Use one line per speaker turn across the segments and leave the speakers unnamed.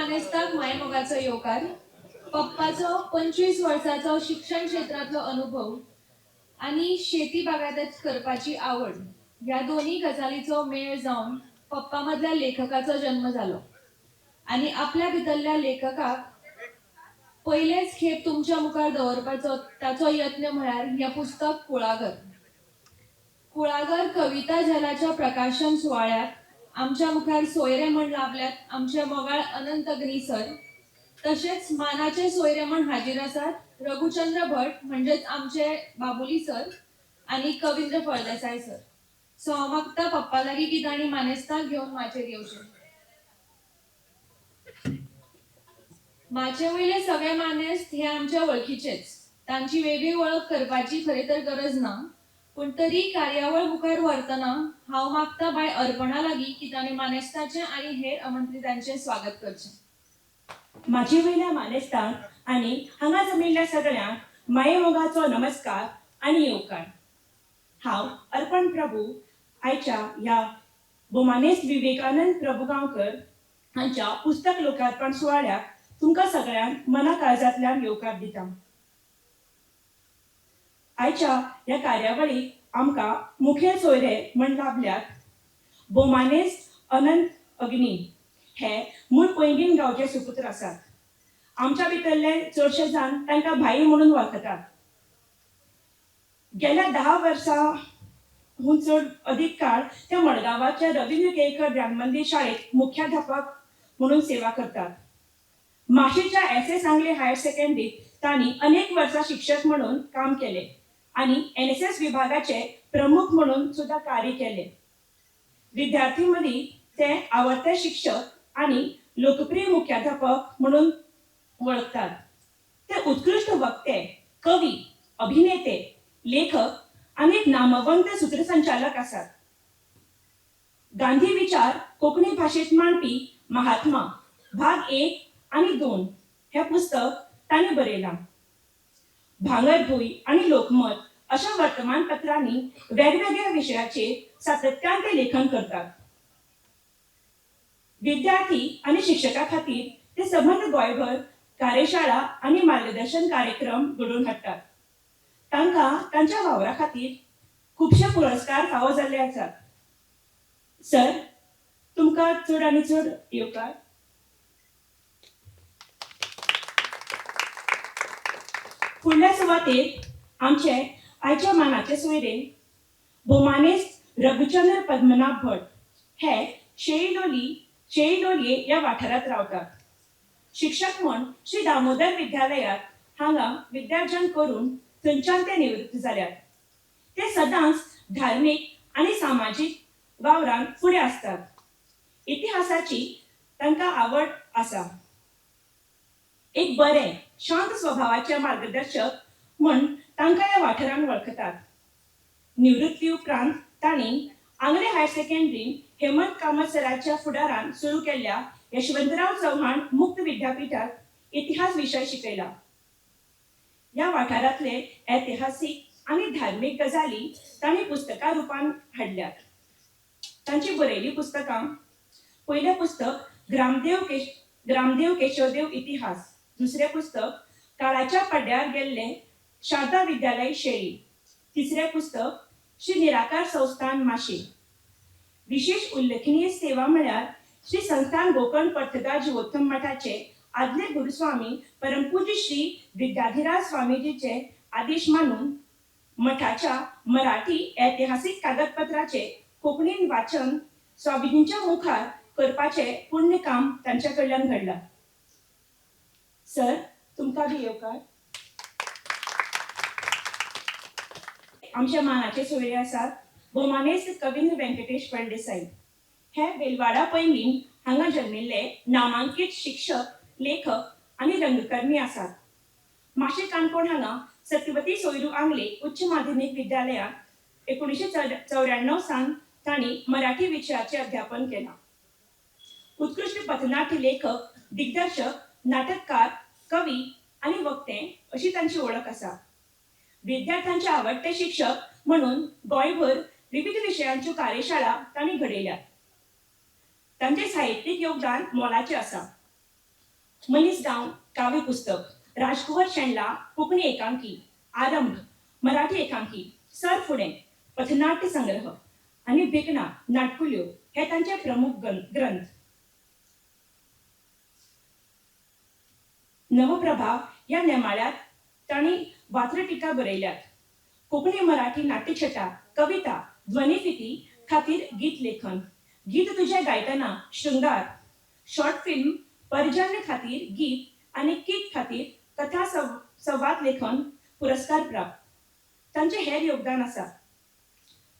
मानेस्ताक मायमोगाचो येवकार पप्पाचो 25 वर्साचो शिक्षण क्षेत्रातलो अनुभव आणि शेती बागायत करपाची आवड ह्या दोन्ही गजालीचो मेळ जावन पप्पा मधल्या लेखकाचो जन्म झालो आणि आपल्या भितरल्या लेखकाक पहिलेच खेप तुमच्या मुखार दवरपाचो ताचो यत्न म्हळ्यार हें पुस्तक कुळागर. कुळागर कविता जलाच्या प्रकाशन सुवाळ्यात आमच्या मुखार सोयरे म्हण लाभल्यात आमचे मोगाळ अनंत अग्नी सर. तसेच मानाचे सोयरे म्हण हाजीर आसात रघुचंद्र भट म्हणजेच आमचे बाबुली सर आणि कवींद्र फळदेसाय सर. सो हांव मागता पप्पा लागीं की तांणी मानेस्ताक घेवन माचेर येवचें. माचे वयले सगळे मानेस्त हे आमच्या वळखीचेच. तांची वेगळी वळख करपाची खरे तर गरज ना, पण तरी कार्यावळ मुखार व्हरतना हांव मागता बाय अर्पणा लागीं की ताणें मानेस्ताचें आनी हेर आमंत्रितांचें स्वागत करचें.
माझे वयल्या मानेस्तांक आनी हांगा जमिल्ल्या सगळ्यांक मायेमोगाचो नमस्कार आनी येवकार. हांव अर्पण प्रभू आयच्या ह्या भोमानेस्त विवेकानंद प्रभुगांवकर हांच्या पुस्तक लोकार्पण सुवाळ्याक तुमकां सगळ्यांक मना काळजांतल्यान येवकार दिता. आयच्या ह्या कार्यावळीक आमकां मुखेल सोयरे म्हण लाभल्यात भोमानेस्त अनंत अग्नी हे मूळ पैंगीण गांवचे सुपुत्र आसात. आमच्या भितरले चडशे जाण तांकां भाई म्हणून वळखतात. गेल्या 10 वर्सांहून चड अधिक काळ ते मडगांवाच्या रवींद्र केळकर ज्ञानमंदिर शाळेत मुख्याध्यापक म्हणून सेवा करतात. माशेच्या एस सांगली हायर सेकंडरीत तांणी अनेक वर्सां शिक्षक म्हणून काम केले आणि NSS विभागाचे प्रमुख म्हणून सुद्धा कार्य केले. विद्यार्थी मदीं ते आवडते शिक्षक आणि लोकप्रिय मुख्याध्यापक म्हणून वळखतात. ते उत्कृष्ट वक्ते, कवी, अभिनेते, लेखक आणि एक नामवंत सूत्रसंचालक आसात. गांधी विचार कोंकणी भाषेत मांडपी महात्मा भाग 1 आणि 2 हे पुस्तक तांणी बरयलां. भांगरभूंय आणि लोकमत अशा वर्तमानपत्रांनी वेगवेगळ्या विशयाचेर सातत्यान ते लेखन करतात. विद्यार्थी आणि शिक्षकां खातीर ते संबंध गोंयभर कार्यशाळा आणि मार्गदर्शन कार्यक्रम घडोवन हाडटात. तांकां तांच्या वावरा खातीर खुबशे पुरस्कार फावो जाल्ले आसात. सर, तुमकां चड आनी चड येवकार. फुडल्या सुवातेर आमचे आयच्या मानाचे सोयरे भोमानेस्त रघुचंद्र पद्मनाभ भट हे शेळी या वाठारात रावतात. शिक्षक म्हण श्री दामोदर विद्यालयात हांगा विद्यार्जन करून थंयच्यान ते निवृत्त जाल्यात. ते सदांच धार्मीक आणि सामाजीक वावरांत फुडें आसतात. इतिहासाची तांकां आवड आसा. एक बरे शांत स्वभावाचे मार्गदर्शक म्हण तांकां ह्या वाठारांत वळखतात. निवृत्ती उपरांत तांणी आंगले हायर सेकंडरीन हेमंत कामत सराच्या फुडारान सुरू केल्ल्या यशवंतराव चव्हाण मुक्त विद्यापीठात इतिहास विशय शिकयला. ह्या वाठारांतले ऐतिहासीक आणि धार्मीक गजाली तांणी पुस्तकां रुपान हाडल्यात. तांची बरयल्ली पुस्तकां: पयलें पुस्तक ग्रामदेव केशवदेव इतिहास, दुसरें पुस्तक काळाच्या पड्ड्यार गेल्ले शारदा विद्यालय शेळी, तिसरें पुस्तक श्री निराकार संस्थान माशे. विशेष उल्लेखनीय सेवा म्हळ्यार श्री संस्थान गोकर्ण पर्थगा जिवोत्तम मठाचे आदले गुरुस्वामी परमपूज्य श्री विद्याधिराज स्वामीजीचे आदेश मानून मठाच्या मराठी ऐतिहासिक कागदपत्राचे कोंकणीन वाचन स्वामीजींच्या मुखार करपाचे पुण्य काम तांच्या कडल्यान घडला. सर, तुमकां बी येवकार. आमच्या मानाचे सोयरे आसात भोमानेस्त कवींद्र व्यंकटेश फळदेसाय. हे वेलवाडा पैंगीण हांगा जल्मिल्ले नामांकीत शिक्षक, लेखक आणि रंगकर्मी आसात. माशे काणकोण हांगा सत्यवती सोयरू आंगले उच्च माध्यमिक विद्यालयात 1994 सावन तांणी मराठी विशयाचे अध्यापन केला. उत्कृष्ट पथनाट्य लेखक, दिग्दर्शक, नाटककार, कवी आणि वक्ते अशी तांची ओळख आसा. विद्यार्थ्यांचे आवडते शिक्षक म्हणून गोंयभर विविध विशयांच्यो कार्यशाळा तांणी घडयल्यात. तांचे साहित्यीक योगदान मोलाचें आसा. मनीस डाव काव्य पुस्तक, राजकुवर शेंडला कोकणी एकांकी, आरंभ मराठी एकांकी, सर फुडें पथनाट्य संग्रह आणि भिकणा नाटकुल्यो हे तांचे प्रमुख ग्रंथ. नवप्रभा या नेमाळ्यात तांणी वात्रटिका बरयल्यात. कोंकणी मराठी नाट्यछटा, कविता, ध्वनिफिती खातीर गीत लेखन, गीत तुझे गायतना शृंगार, शॉर्ट फिल्म पर्जन्य खातीर गीत आनी कीक खातीर कथा संवाद लेखन पुरस्कार प्राप्त. तांचे हेर योगदान आसा.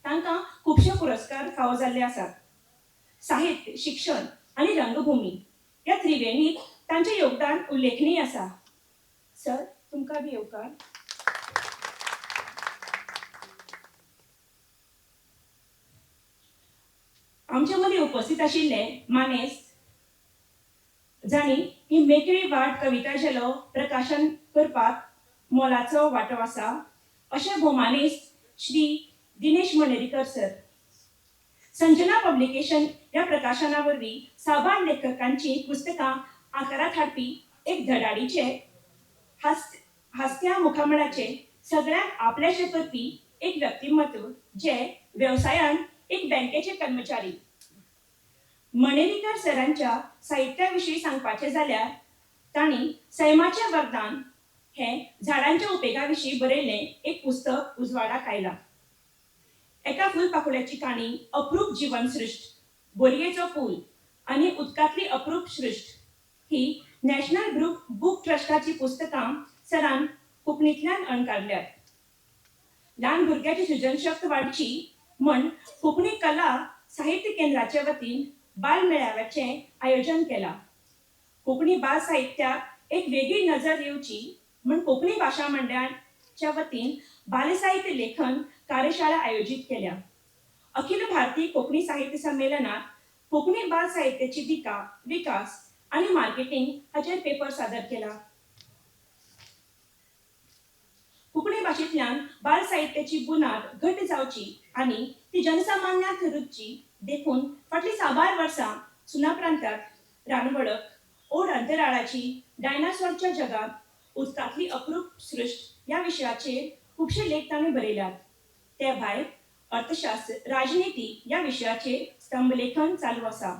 तांकां खुबशे पुरस्कार फावो जाल्ले आसात. साहित्य, शिक्षण आनी रंगभूमी या त्रिवेणीत तांचे योगदान उल्लेखनीय आसा. सर, तुमकां बी येवकार. आमचे मदीं उपस्थित आशिल्ले मानेस्त जाणी ही मेकळी वाट कविता झेलो प्रकाशन करपाक मोलाचो वांटो आसा अशें भोवमानेस्त श्री दिनेश मणेरीकर सर. संजना पब्लिकेशन या प्रकाशना वरवीं साबार लेखकांची पुस्तकां आकारांत हाडपी एक धडाडीचे हास्या मुखामळाचे सगळ्यांक आपलेशें करपी एक व्यक्तिमत्व जे व्यवसायान एक बँकेचे कर्मचारी. मणेरीकर सरांच्या साहित्या विशीं सांगपाचें जाल्यार तांणी सैमाचें वरदान हें झाडांच्या उपेगा विशीं बरयल्लें एक पुस्तक उजवाडाक आयलां. एका फुलपाखुड्याची काणी अप्रूप जीवनसृश्ट, बोरयेचो पूल आनी उदकांतली अप्रूप सृश्ट ही नॅशनल बुक ट्रस्टाची पुस्तकां सरान कोंकणींतल्यान अणकारल्यात. ल्हान भुरग्याची सृजनशक्त वाडची म्हण कोंकणी कला साहित्य केंद्राचे वतीन बाल मेळाव्याचें आयोजन केलां. कोंकणी बाल साहित्याक एक वेगळी नजर येवची म्हण कोंकणी भाशा मंडळाच्या वतीन बालसाहित्य लेखन कार्यशाळा आयोजीत केल्या. अखिल भारतीय कोंकणी साहित्य संमेलनात कोंकणी बाल साहित्याची विकास आणि मार्केटिंग हाचेर पेपर सादर केला. कोंकणी भाशेंतल्यान बाल साहित्याची बुनाद घट्ट जावची आनी ती जनसामान्यांत रुजची देखून फाटली साबार वर्सां सुना प्रांतात रानवळक, ओड अंतराळाची, डायनासॉरच्या जगात, उदकांतली अप्रूप सृश्ट या विशयाचेर खुबशे लेख तांणी बरयल्यात. ते भायर अर्थशास्त्र, राजनिती या विशयाचेर स्तंभलेखन चालू आसा.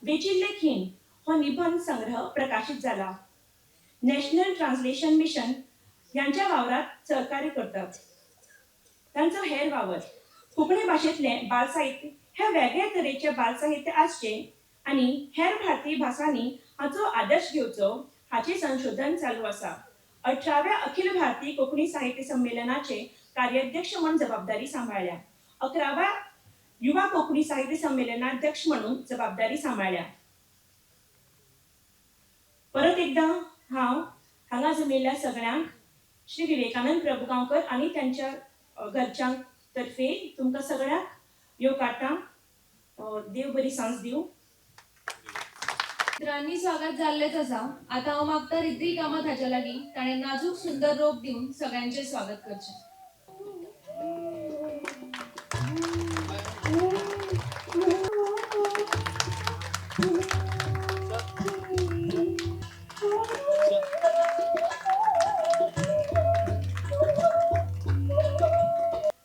वेचिल्ले खीण हो निबंध संग्रह प्रकाशीत जाला. नॅशनल ट्रान्सलेशन मिशन यांच्या वावरात सहकार्य करतात. तांचो हेर वावर कोंकणी भाशेंतलें बाल साहित्य हे वेगळे तरेचे बाल साहित्य आसचे आनी हेर भारतीय भासांनी हाचो आदर्श घेवचो हाचे संशोधन चालू आसा. 18व्या अखिल भारतीय कोंकणी साहित्य संमेलनाचे कार्याध्यक्ष म्हणून जबाबदारी सांबाळ्ळ्या. 11व्या युवा कोंकणी साहित्य संमेलनाध्यक्ष म्हणून जबाबदारी सांबाळ्ळ्या. परत एकदां हांव हांगा जमिल्ल्या सगळ्यांक श्री विवेकानंद प्रभुगांवकर आनी त्यांच्या घरच्यांक तर्फे तुमकां सगळ्यांक येवकारतां. देव बरी सांज दिवं.
मित्रांनी स्वागत जाल्लेच आसा. आतां हांव मागता रिद्धी कामत हाच्या लागीं ताणें नाजूक सुंदर रोप दिवन सगळ्यांचें स्वागत करचें.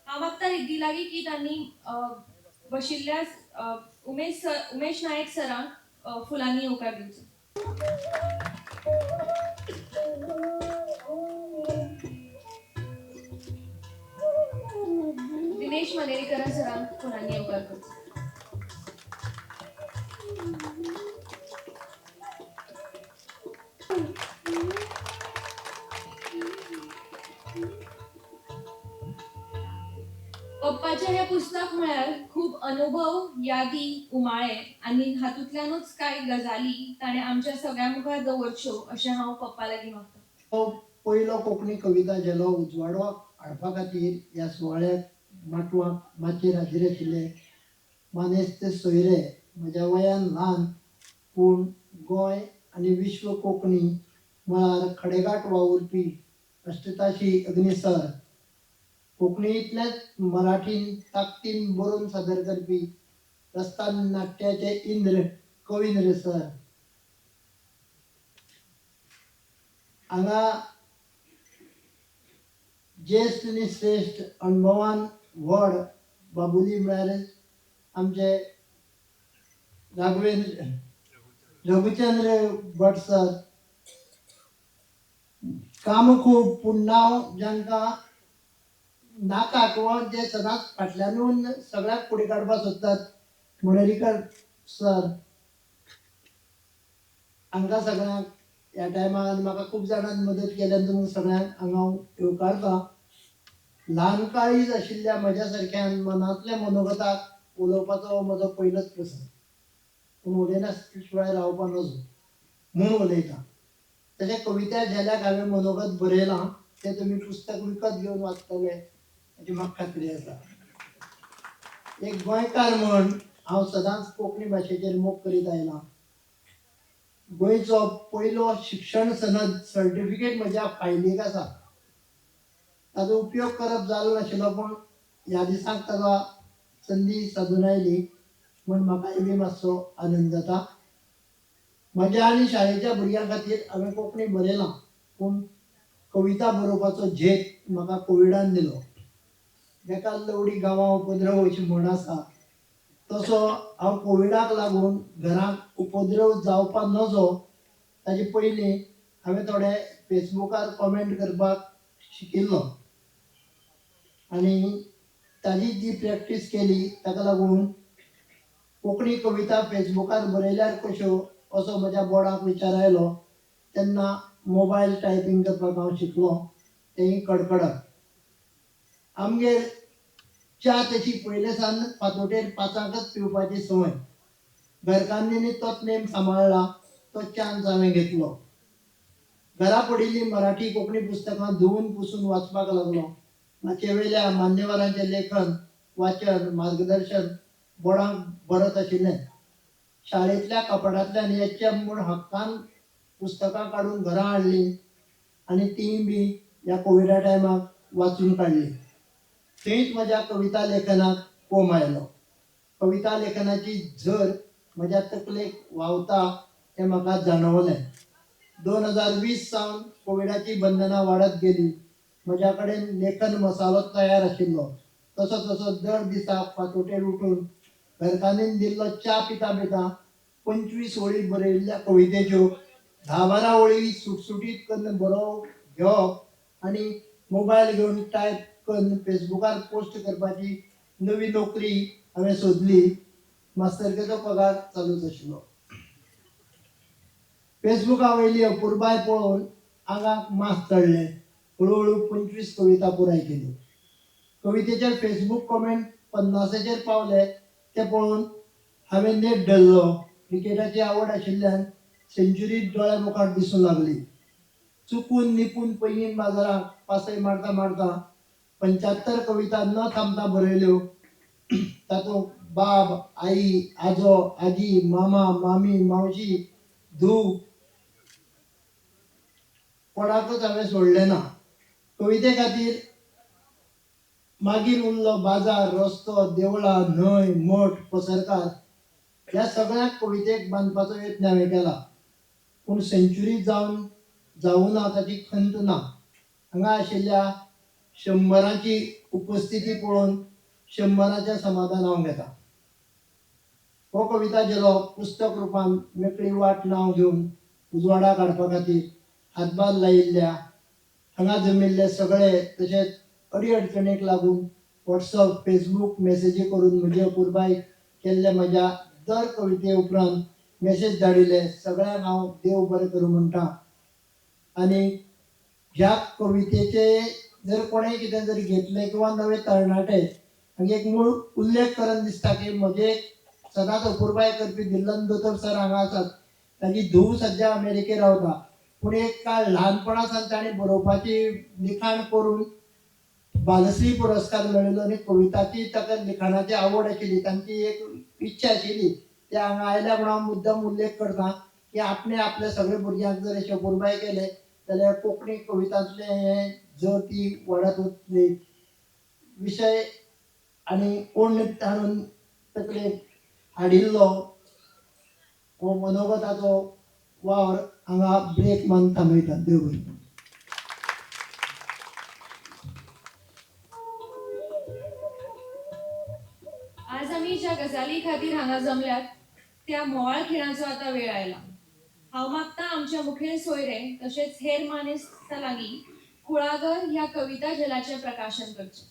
हांव मागता रिद्धी लागीं की तांणी बशिल्ल्या उमेश नायक सरांक फुलांनी येवकार दिवचो. दिनेश मनेरीकर सरांक फुलांनी येवकार करचो. पप्पाचें हें पुस्तक म्हळ्यार खूब अनुभव, यादी, उमाळे आनी हातूंतल्यानूच कांय गजाली ताणें आमच्या सगळ्या मुखार दवरच्यो अशें हांव पप्पा लागीं मागतां.
तो पयलो कोंकणी कविता झेलो उजवाडो हाडपा खातीर ह्या सुवाळ्याक माटवाक माचयेर हाजीर आशिल्ले मानेस्त सोयरे, म्हज्या वयान ल्हान पूण गोंय आनी विश्व कोंकणी मळार खडेगांठ वावुरपी अष्टताशी अग्निसर, कोंकणींतल्याच मराठीन ताकतीन बरोवन सादर करपी रस्ता नाट्याचे इंद्र कविंद्र सर, हांगा ज्येष्ठ आनी श्रेश्ठ अणभवान व्हड बाबुली म्हळ्यार आमचे राघवेंद्र रघुचंद्र भट सर. काम खूब पूण नांव जांकां नाका किंवा जे सदांच फाटल्यानून सगळ्याक फुडें काडपाक सोदतात मुणेरीकर सर. हांकां सगळ्यांक ह्या टायमार म्हाका खूब जाणांनी मदत केल्या तुमकां सगळ्यांक हांगा हांव येवकारता. ल्हान काळीज आशिल्ल्या म्हज्या सारक्यान मनांतल्या मनोगताक उलोवपाचो हो म्हजो पयलोच प्रसंग. पूण उलयनासतना शिवाय रावपाक नजो म्हूण उलयता. तशें कविता झेल्याक हांवें मनोगत बरयलां तें तुमी पुस्तक विकत घेवन वाचतले हाची म्हाका खात्री आसा. एक गोंयकार म्हण हांव सदांच कोंकणी भाशेचेर मोग करीत आयलां. गोंयचो पयलो शिक्षण सनद सर्टिफिकेट म्हज्या फायलीक आसा. ताचो उपयोग करप जालो नाशिल्लो पूण ह्या दिसाक ताका संदी सादून आयली म्हूण म्हाकाय बी मातसो आनंद जाता. म्हज्या आनी शाळेच्या भुरग्यां खातीर हांवें कोंकणी बरयलां पूण कविता बरोवपाचो झेप म्हाका कोविडान दिलो. जेका लवडी गांवां उपद्रव अशी म्हण आसा तसो हांव कोविडाक लागून घरांत उपद्रव जावपा नजो ताचे पयलीं हांवें थोडे फेसबुकार कॉमेंट करपाक शिकिल्लो आनी ताजी जी प्रॅक्टीस केली ताका लागून कोंकणी कविता फेसबुकार बरयल्यार कश्यो असो म्हज्या बोर्डाक विचार आयलो. तेन्ना मोबायल टायपींग करपाक हांव शिकलो तेंय कडकडत. आमगेर च्या तशी पयले सावन फांतोडेर 5ांकच पिवपाची संवय. घरकान्नींनी तोच नेम सांबाळ्ळा. तो चान्स हांवें घेतलो. घरा पडिल्लीं मराठी कोंकणी पुस्तकां धुवन पुसून वाचपाक लागलो. माचे वयल्या मान्यवरांचें लेखन वाचन मार्गदर्शन बोर्डाक बरत आशिल्लें. शाळेंतल्या कपाटांतल्यान येचें म्हूण हक्कान पुस्तकां काडून घरा हाडलीं आनी तीय बी ह्या कोविडा टायमाक वाचून काडलीं. थंयच म्हज्या कविता लेखनाक कोम आयलो. कविता लेखनाची झर म्हज्या तकलेक व्हांवता हें म्हाका जाणवलें. 2020 सावन कोविडाची बंधनां वाडत गेलीं. म्हज्या कडेन लेखन मसालो तयार आशिल्लो. तसो तसो दर दिसा फांतोडेर उठून घरकान्नीन दिल्लो च्या पिता पिता 25 वळी बरयल्ल्या कवितेच्यो 10-12 वळी सुटसुटीत करून बरोवप घेवप आनी मोबायल घेवन टायप करून फेसबुकार पोस्ट करपाची नवी नोकरी हांवें सोदली. मास्तरकेचो पगार चालूच आशिल्लो. फेसबुका वयली अपुरबाय पळोवन आंगाक मांस चडलें. हळूहळू 25 कविता पुराय केल्यो. कवितेचेर फेसबूक कॉमेंट 50चेर पावले तें पळोवन हांवें नेट धरलो. क्रिकेटाची आवड आशिल्ल्यान सेंच्युरी दोळ्या मुखार दिसूंक लागली. चुकून निपून पैंगीण बाजाराक पासय मारता मारता 75 कविता न थांबता बरयल्यो. तातूंत बाब आई आजो आजी मामा मामी मावशी धूव कोणाकच हांवें सोडलें ना. कविते खातीर मागीर उरलो बाजार रस्तो देवळां न्हंय मठ पसरकार ह्या सगळ्याक कवितेक बांदपाचो यत्न हांवें केला. पूण सेंच्युरी जावूं ना ताची खंत ना. हांगा आशिल्ल्या 100रांची उपस्थिती पळोवन 100राचें समाधान हांव घेता. हो कविता झेलो पुस्तक रुपान मेकळी वाट नांव घेवन उजवाडाक हाडपा खातीर हातभार लायिल्ल्या हांगा जमिल्ले सगळे तशेंच अडीअडचणीक लागून वॉट्सअप फेसबूक मेसेजी करून म्हजी अपुरबाय केल्ल्या म्हज्या दर कविते उपरांत मेसेज धाडिल्ले सगळ्यांक हांव देव बरें करूं म्हणटा. आनी ह्या कवितेचे जर कोणेंय कितें जर घेतलें किंवा नवे तरणाटे हांगा एक मूळ उल्लेख करन दिसता की म्हजे सदांच अपुरबाय करपी दिल्लन दोतोर सर हांगा आसात. ताजी धूव सद्या अमेरिकेक रावता. पूण एक काळ ल्हानपणा सावन ताणें बरोवपाची लिखाण करून बालश्री पुरस्कार मेळिल्लो आनी कविताची ताका लिखाणाची आवड आशिल्ली. तांची एक इच्छा आशिल्ली ते हांगा आयल्या म्हणून हांव मुद्दम उल्लेख करता की आपणे आपल्या सगळे भुरग्यांक जर अशें अपुरबाय केले जाल्यार कोंकणी कवितांतलें हें जर ती वाडत वतली. विशय आनी कोण ताणून तकलेक हाडिल्लो हो मनोगताचो वावर हांगा ब्रेक मान थांबयतात. देव बरें.
आज आम्ही ज्या गजाली खातीर हांगा जमल्यात त्या मोवाळ खिणाचो आता वेळ आयला. हांव मागता आमच्या मुखेल सोयरे तशेंच हेर मानेस्तां लागीं कुळागर ह्या कविता जलाचें प्रकाशन करचें.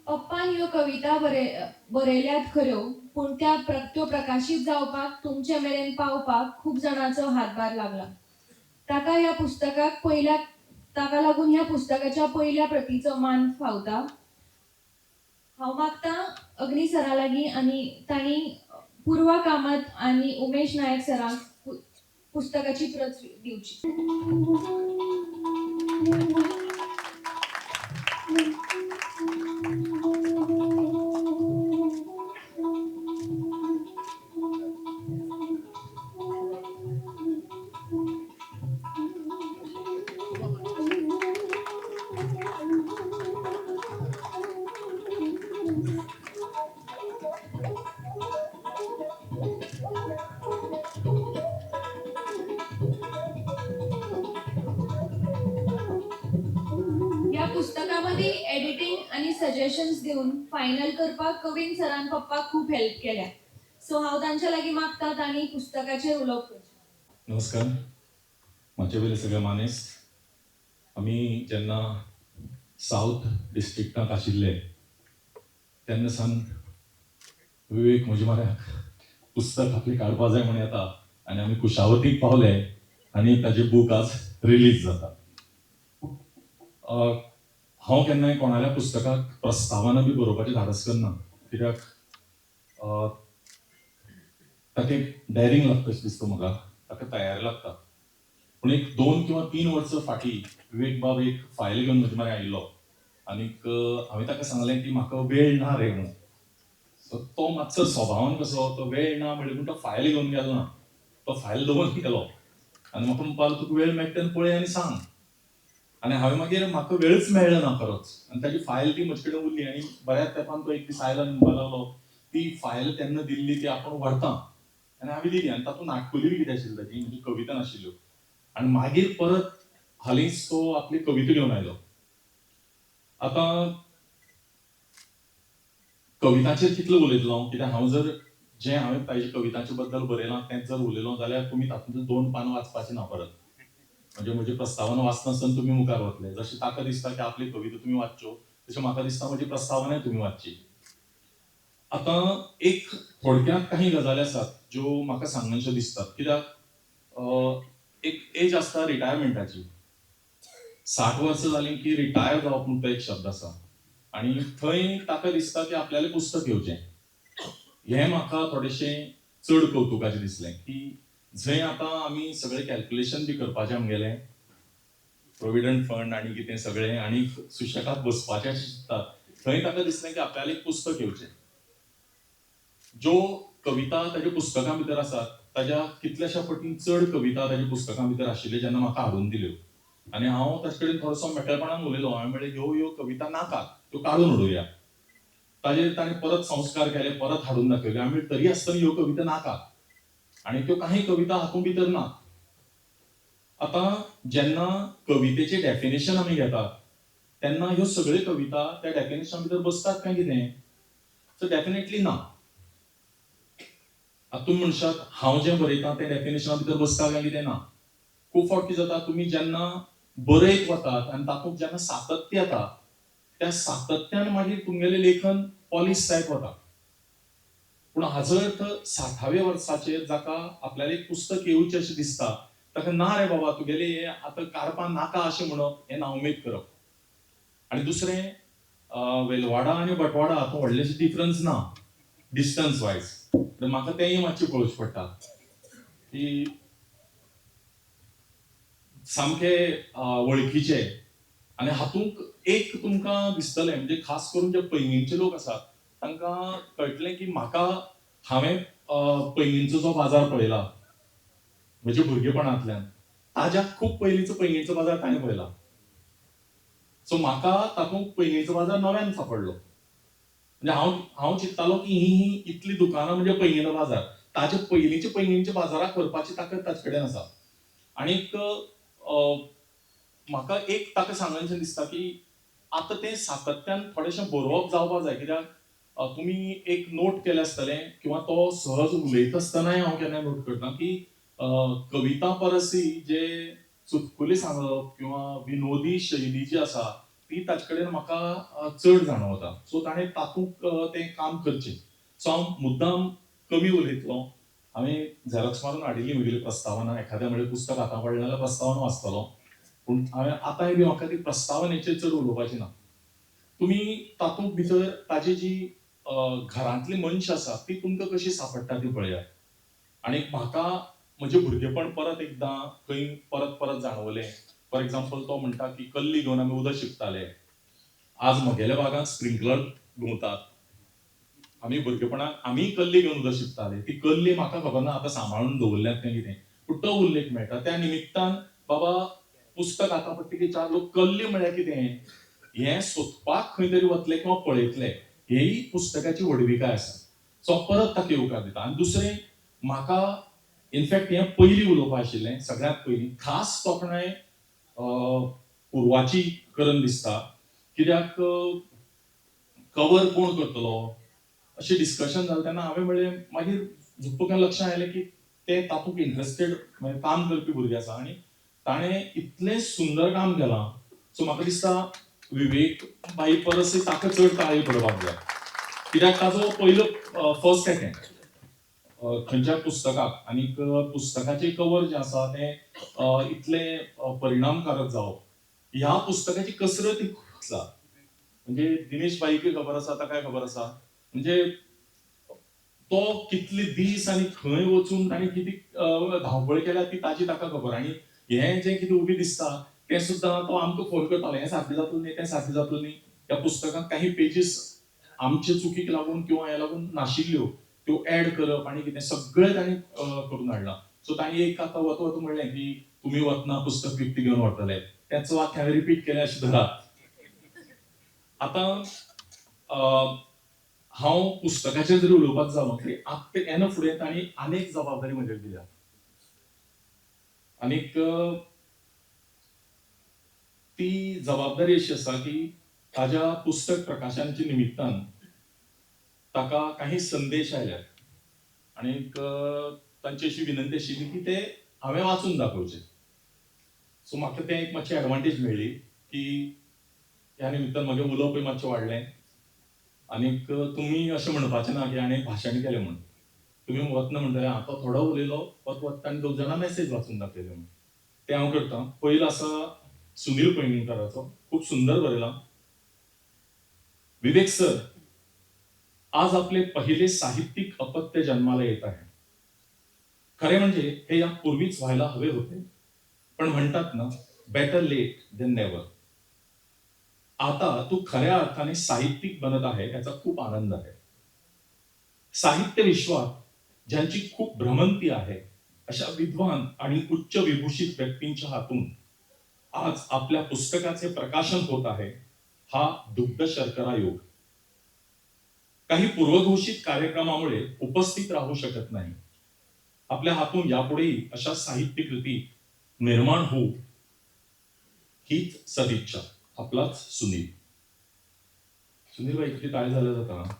पप्पान ह्यो कविता बरयल्यात खऱ्यो, पूण त्यो प्रकाशीत जावपाक तुमचे मेरेन पावपाक खूब जाणांचो हातभार लागला. ताका लागून ह्या पुस्तकाच्या पयल्या प्रतीचो मान फावता. हांव मागता अग्नी सरा लागीं आनी तांणी पूर्वा कामत आनी उमेश नायक सरांक पुस्तकाची प्रत दिवची. या पुस्तकामध्ये एडिटिंग आणि सजेशन्स देऊन फायनल करपाक कवीन सरान पप्पाक खूप हेल्प केल्या. सो हांव तांच्या लागीं मागता तांणी पुस्तकाचेर उलोवप करचें.
नमस्कार. म्हाजे वयले सगळे मानेस्त. आमी जेन्ना सावथ डिस्ट्रिक्टांत आशिल्ले तेन्ना सावन विवेक म्हज्या म्हऱ्याक पुस्तक आपली काडपा जाय म्हण येता आनी आमी कुशावतीक पावले आनी ताजें बूक आज रिलीज जाता. हांव केन्नाय कोणाल्या पुस्तकाक प्रस्तावना बी बरोवपाचें धाडस करना, कित्याक ताका एक डॅरिंग लागता अशें दिसता म्हाका, ताका तयारी लागता. पूण एक 2 किंवा 3 वर्सां फाटीं विवेक बाब एक फायल घेवन म्हजे म्हऱ्यान आयिल्लो आनीक हांवें ताका सांगलें की म्हाका वेळ ना रे म्हणून. सो तो मातसो स्वभावान कसो, तो वेळ ना म्हणलें पूण तो फायल घेवन गेलो ना, तो फायल दवरून गेलो आनी म्हाका म्हणपाक लागलो तुका वेळ मेळटा तेन्ना पळय आनी सांग. आनी हांवें मागीर म्हाका वेळच मेळ्ळो ना खरोच आनी ताची फायल ती म्हजे कडेन उरली आनी बऱ्याच तेंपान तो एक दीस आयलो आनी म्हणपाक लागलो ती फायल तेन्ना दिल्ली ती आपूण व्हरतां. आनी हांवें दिली आनी तातूंत नाटकुली बी कितें आशिल्ली ताची, म्हणजे कविता नाशिल्ल्यो. आनी मागीर परत हालींच तो आपली कविता घेवन आयलो. आतां कविताचेर कितलो उलयतलो हांव, कित्याक हांव जर जें हांवें ताचे कवितांचे बद्दल बरयलां तेंच जर उलयलो जाल्यार तुमी तातूंतलीं 2 पानां वाचपाचीं ना परत. म्हणजे म्हजी प्रस्तावना वाचनासतना तुमी मुखार वतले. जशें ताका दिसता की आपली कविता तुमी वाचच्यो, तशें म्हाका दिसता म्हजी प्रस्तावनाय तुमी वाचची. आतां एक थोडक्यांत काही गजाली आसात ज्यो म्हाका सांगनश्यो दिसतात, कित्याक एक एज आसता रिटायरमेंटाची. 60 वर्सां जालीं की रिटायर जावप म्हणून तो एक शब्द आसा आनी थंय ताका दिसता की आपल्यालें पुस्तक येवचें. हें म्हाका थोडेशें चड कौतुकाचें दिसलें की जंय आतां आमी सगळें कॅल्क्युलेशन बी करपाचें आमगेलें, प्रोविडंट फंड आनी कितें सगळें आनी सुशेगाद बसपाचें अशें चिंततात, थंय ताका दिसलें की आपल्यालें एक पुस्तक येवचें. ज्यो कविता ताच्या पुस्तकां भितर आसात ताच्या कितल्याशा पटीन चड कविता ताच्या पुस्तकां भितर आशिल्ल्यो जेन्ना म्हाका हाडून दिल्यो आनी हांव ताचे कडेन थोडोसो मेकळेपणान उलयलो. हांवें म्हणलें ह्यो कविता नाकात, त्यो काडून उडोवया. ताजेर ताणें परत संस्कार केले, परत हाडून दाखयले. हांवें म्हणलें तरी आसतना ह्यो कविता नाकात आनी त्यो काही कविता हातूंत भितर ना. आतां जेन्ना कवितेचें डेफिनेशन आमी घेतात तेन्ना ह्यो सगळ्यो कविता त्या डेफिनेशना भितर बसतात काय कितें? सो डेफिनेटली ना. आतां तुमी म्हणशात हांव जें बरयतां तें डेफिनेशना भितर बसता काय कितें? ना. खूब फावट कितें जाता, तुमी जेन्ना बरयत वतात आनी तातूंत जेन्ना सातत्य येता, त्या सातत्यान मागीर तुमगेलें लेखन पॉलिश जायत वता. पूण हाजो अर्थ 60व्या वर्साचेर जाका आपल्यालें एक पुस्तक येवचें अशें दिसता, ताका ना रे बाबा तुगेलें हें आतां काडपा नाका अशें म्हणप, हें नाउमेद करप. आनी दुसरें वेलवाडा आनी बटवाडा हातूंत व्हडलेशें डिफरन्स ना डिस्टन्स वायज. तर म्हाका तेंय मातशें पळोवचें पडटा की सामके वळखीचे आनी हातूंत एक तुमकां दिसतलें म्हणजे खास करून जे पैंगीणचे लोक आसात तांकां कळटलें की म्हाका हांवें पैंगीणचो जो बाजार पळयला म्हज्या भुरगेपणांतल्यान ताज्या खूब पयलींचो पैंगीणचो बाजार ताणें पळयला. सो म्हाका तातूंत पैंगीणचो बाजार नव्यान सांपडलो. म्हणजे हांव चिंत्तालो की ही इतली दुकानां म्हणजे पैंगीणचो बाजार. ताचे पयलींचे पैंगीणच्या बाजाराक व्हरपाची ताकद ताचे कडेन आसा. आनीक म्हाका एक ताका सांगनशें दिसता की आतां तें सातत्यान थोडेशें बरोवप जावपाक जाय. कित्याक तुमी एक नोट केलें आसतलें किंवा तो सहज उलयता आसतनाय हांव केन्नाय नोट करतां की कविता परसी जे चुटकुले सांगप किंवा विनोदी शैली जी आसा ती ताचे कडेन म्हाका चड जाणवता. सो ताणें तातूंत तें काम करचें. सो हांव मुद्दाम कमी उलयतलों. हांवें झेरॉक्स मारून हाडिल्ली म्हगेली प्रस्तावना. एखादें म्हणल्यार पुस्तक हातांत पडलें जाल्यार प्रस्तावना वाचतलों. पूण हांवें आतांय बी म्हाका ती प्रस्तावनेचेर चड उलोवपाचें ना. तुमी तातूंत भितर ताजी जी घरांतली मनशां आसा ती तुमकां कशी सांपडटा ती पळयात. आनीक म्हाका म्हजें भुरगेपण परत एकदां खंय परत जाणवलें. फॉर एक्झाम्पल तो म्हणटा की कल्ली घेवन आमी उदक शिंपताले. आज म्हगेल्या बागांत स्प्रिंकलर घुंवतात. आमी भुरगेपणांत आमी कल्ली घेवन उदक शिंपताले. ती कल्ली म्हाका खबर ना आतां सांबाळून दवरल्यात काय कितें. पूण तो उल्लेख मेळटा. त्या निमित्तान बाबा पुस्तक हातांत पडटकीर चार लोक कल्ली म्हळ्यार कितें हें सोदपाक खंय तरी वतले किंवा पळयतले. हेय पुस्तकाची व्हडविकाय आसा. सो परत ताका येवकार दिता. आनी दुसरें म्हाका इनफॅक्ट हें पयलीं उलोवपा आशिल्लें सगळ्यांत पयलीं खास तोखणाय पुर्वाची करन दिसता. कित्याक कवर कोण करतलो अशें डिस्कशन जालें तेन्ना हांवें म्हणलें मागीर झुप्पकन लक्षांत आयलें की ते तातूंत इंट्रस्टेड काम करपी भुरगे आसा आनी ताणें इतलें सुंदर काम केलां. सो म्हाका दिसता विवेक बाई परस ताका चड ताळी पडपाक जाय. कित्याक ताजो पयलो फर्स्ट अटेम्प्ट खंयच्याय पुस्तकाक आनीक पुस्तकाचें कवर जें आसा तें इतलें परिणामकारक जावप ह्या पुस्तकाची कसरत ही खूब आसा. म्हणजे दिनेश बाईकय खबर आसा ताकाय खबर आसा. म्हणजे तो कितले दीस आनी खंय वचून ताणें कितें धांवपळ केल्या ती ताजी ताका खबर. आनी हें जें कितें उबी दिसता तें सुद्दां तो आमकां फोन करतालो हें सारकें जातलें न्ही तें सारकें जातलें न्ही. त्या पुस्तकांत काही पेजीस आमचे चुकीक लागून किंवा हे लागून नाशिल्ल्यो त्यो ऍड करप आनी कितें सगळें ताणें करून हाडलां. सो ताणें एक आतां वत म्हणलें की तुमी वतना पुस्तक विकती घेवन व्हरतले. तेंच वाक्य हांवें रिपीट केलें अशें धरात. आतां हांव पुस्तकाचेर जरी उलोवपाक जालो तरी हेना फुडें तांणी आनीक जबाबदारी म्हजेर दिल्या. आनीक ती जबाबदारी अशी आसा की ताज्या पुस्तक प्रकाशनाच्या निमित्तान ताका काही संदेश आयल्यात. आनीक तांची अशी विनंती आशिल्ली की ते हांवें वाचून दाखोवचे. सो म्हाका तें एक मातशी एडवांटेज मेळ्ळी की ह्या निमित्तान म्हजें उलोवपूय मातशें वाडलें. आनीक तुमी अशें म्हणपाचें ना की हाणें भाशण केलें म्हूण. तुमी वतना म्हणटले तो थोडो उलयलो वत ताणें दोग जाणां मॅसेज वाचून दाखयल्यो म्हूण. तें हांव करतां. पयलो आसा सुनील पैंगीणकराचो. खूब सुंदर बरयलां. विवेक सर, आज आपले पहिले साहित्यिक अपत्य जन्माला येत आहे. खरे म्हणजे हे यापूर्वीच व्हायला हवे होते. पण म्हणतात ना बेटर लेट देन नेव्हर. आता तू खऱ्या अर्थाने साहित्यिक बनत आहे याचा खूप आनंद आहे. साहित्य विश्वात ज्यांची खूप भ्रमंती आहे अशा विद्वान आणि उच्च विभूषित व्यक्तींच्या हातून आज आपल्या पुस्तकाचे प्रकाशन होत आहे हा दुग्ध शर्करा योग. काही पूर्वघोषित कार्यक्रमामुळे उपस्थित राहू शकत नाही. आपल्या हातून यापुढेही अशा साहित्य कृती निर्माण होऊ हीच सदिच्छा. आपलाच सुनील. सुनील भाई किती टाळी झाल्या जाता ना.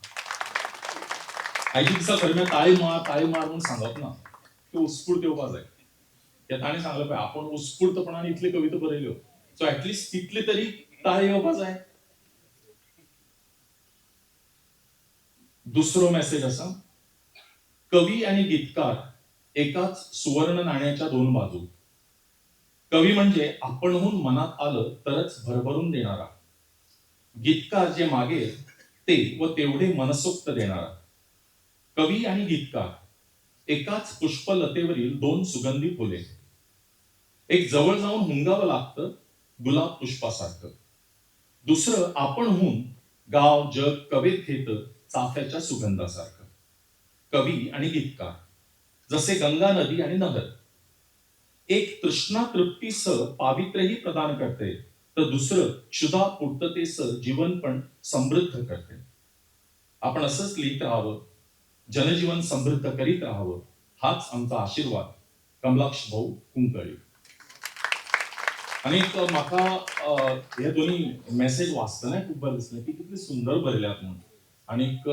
आयची दिसा खरें ताळी मार म्हणून सांगप ना. ती उत्स्फूर्त येवपा जाय. त्या ताणें सांगलें पळय आपण उत्स्फूर्तपणान इतल्यो कविता बरयल्यो. सो ऍटलिस्ट तितली तरी ताळी येवपा जाय. दुसरो मेसेज आसा कवी आणि गीतकार एकाच सुवर्ण नाण्याच्या दोन बाजू. कवी म्हणजे आपणहून मनात आलं तरच भरभरून देणारा. गीतकार जे मागेल ते व तेवढे मनसोक्त देणारा. कवी आणि गीतकार एकाच पुष्पलतेवरील दोन सुगंधी फुले. एक जवळ जाऊन हुंगावं लागतं गुलाब पुष्पासारखं, दुसरं आपणहून गाव जग कवेत घेतं चाफ्याच्या सुगंधासारखं. कवी आणि गीतकार जसे गंगा नदी आणि नहर, एक तृष्णा तृप्तीसह पावित्र्यही प्रदान करते, तर दुसरं क्षुधा पूर्ततेसह जीवन पण समृद्ध करते. आपण असंच लिहित राहावं, जनजीवन समृद्ध करीत राहावं, हाच आमचा आशीर्वाद. कमलाक्ष भाऊ कुंकळी. आणि म्हाका हे दोन्ही मेसेज वाचतना खूप बरें दिसलें की कितली सुंदर बरयल्यात म्हणून. आनीक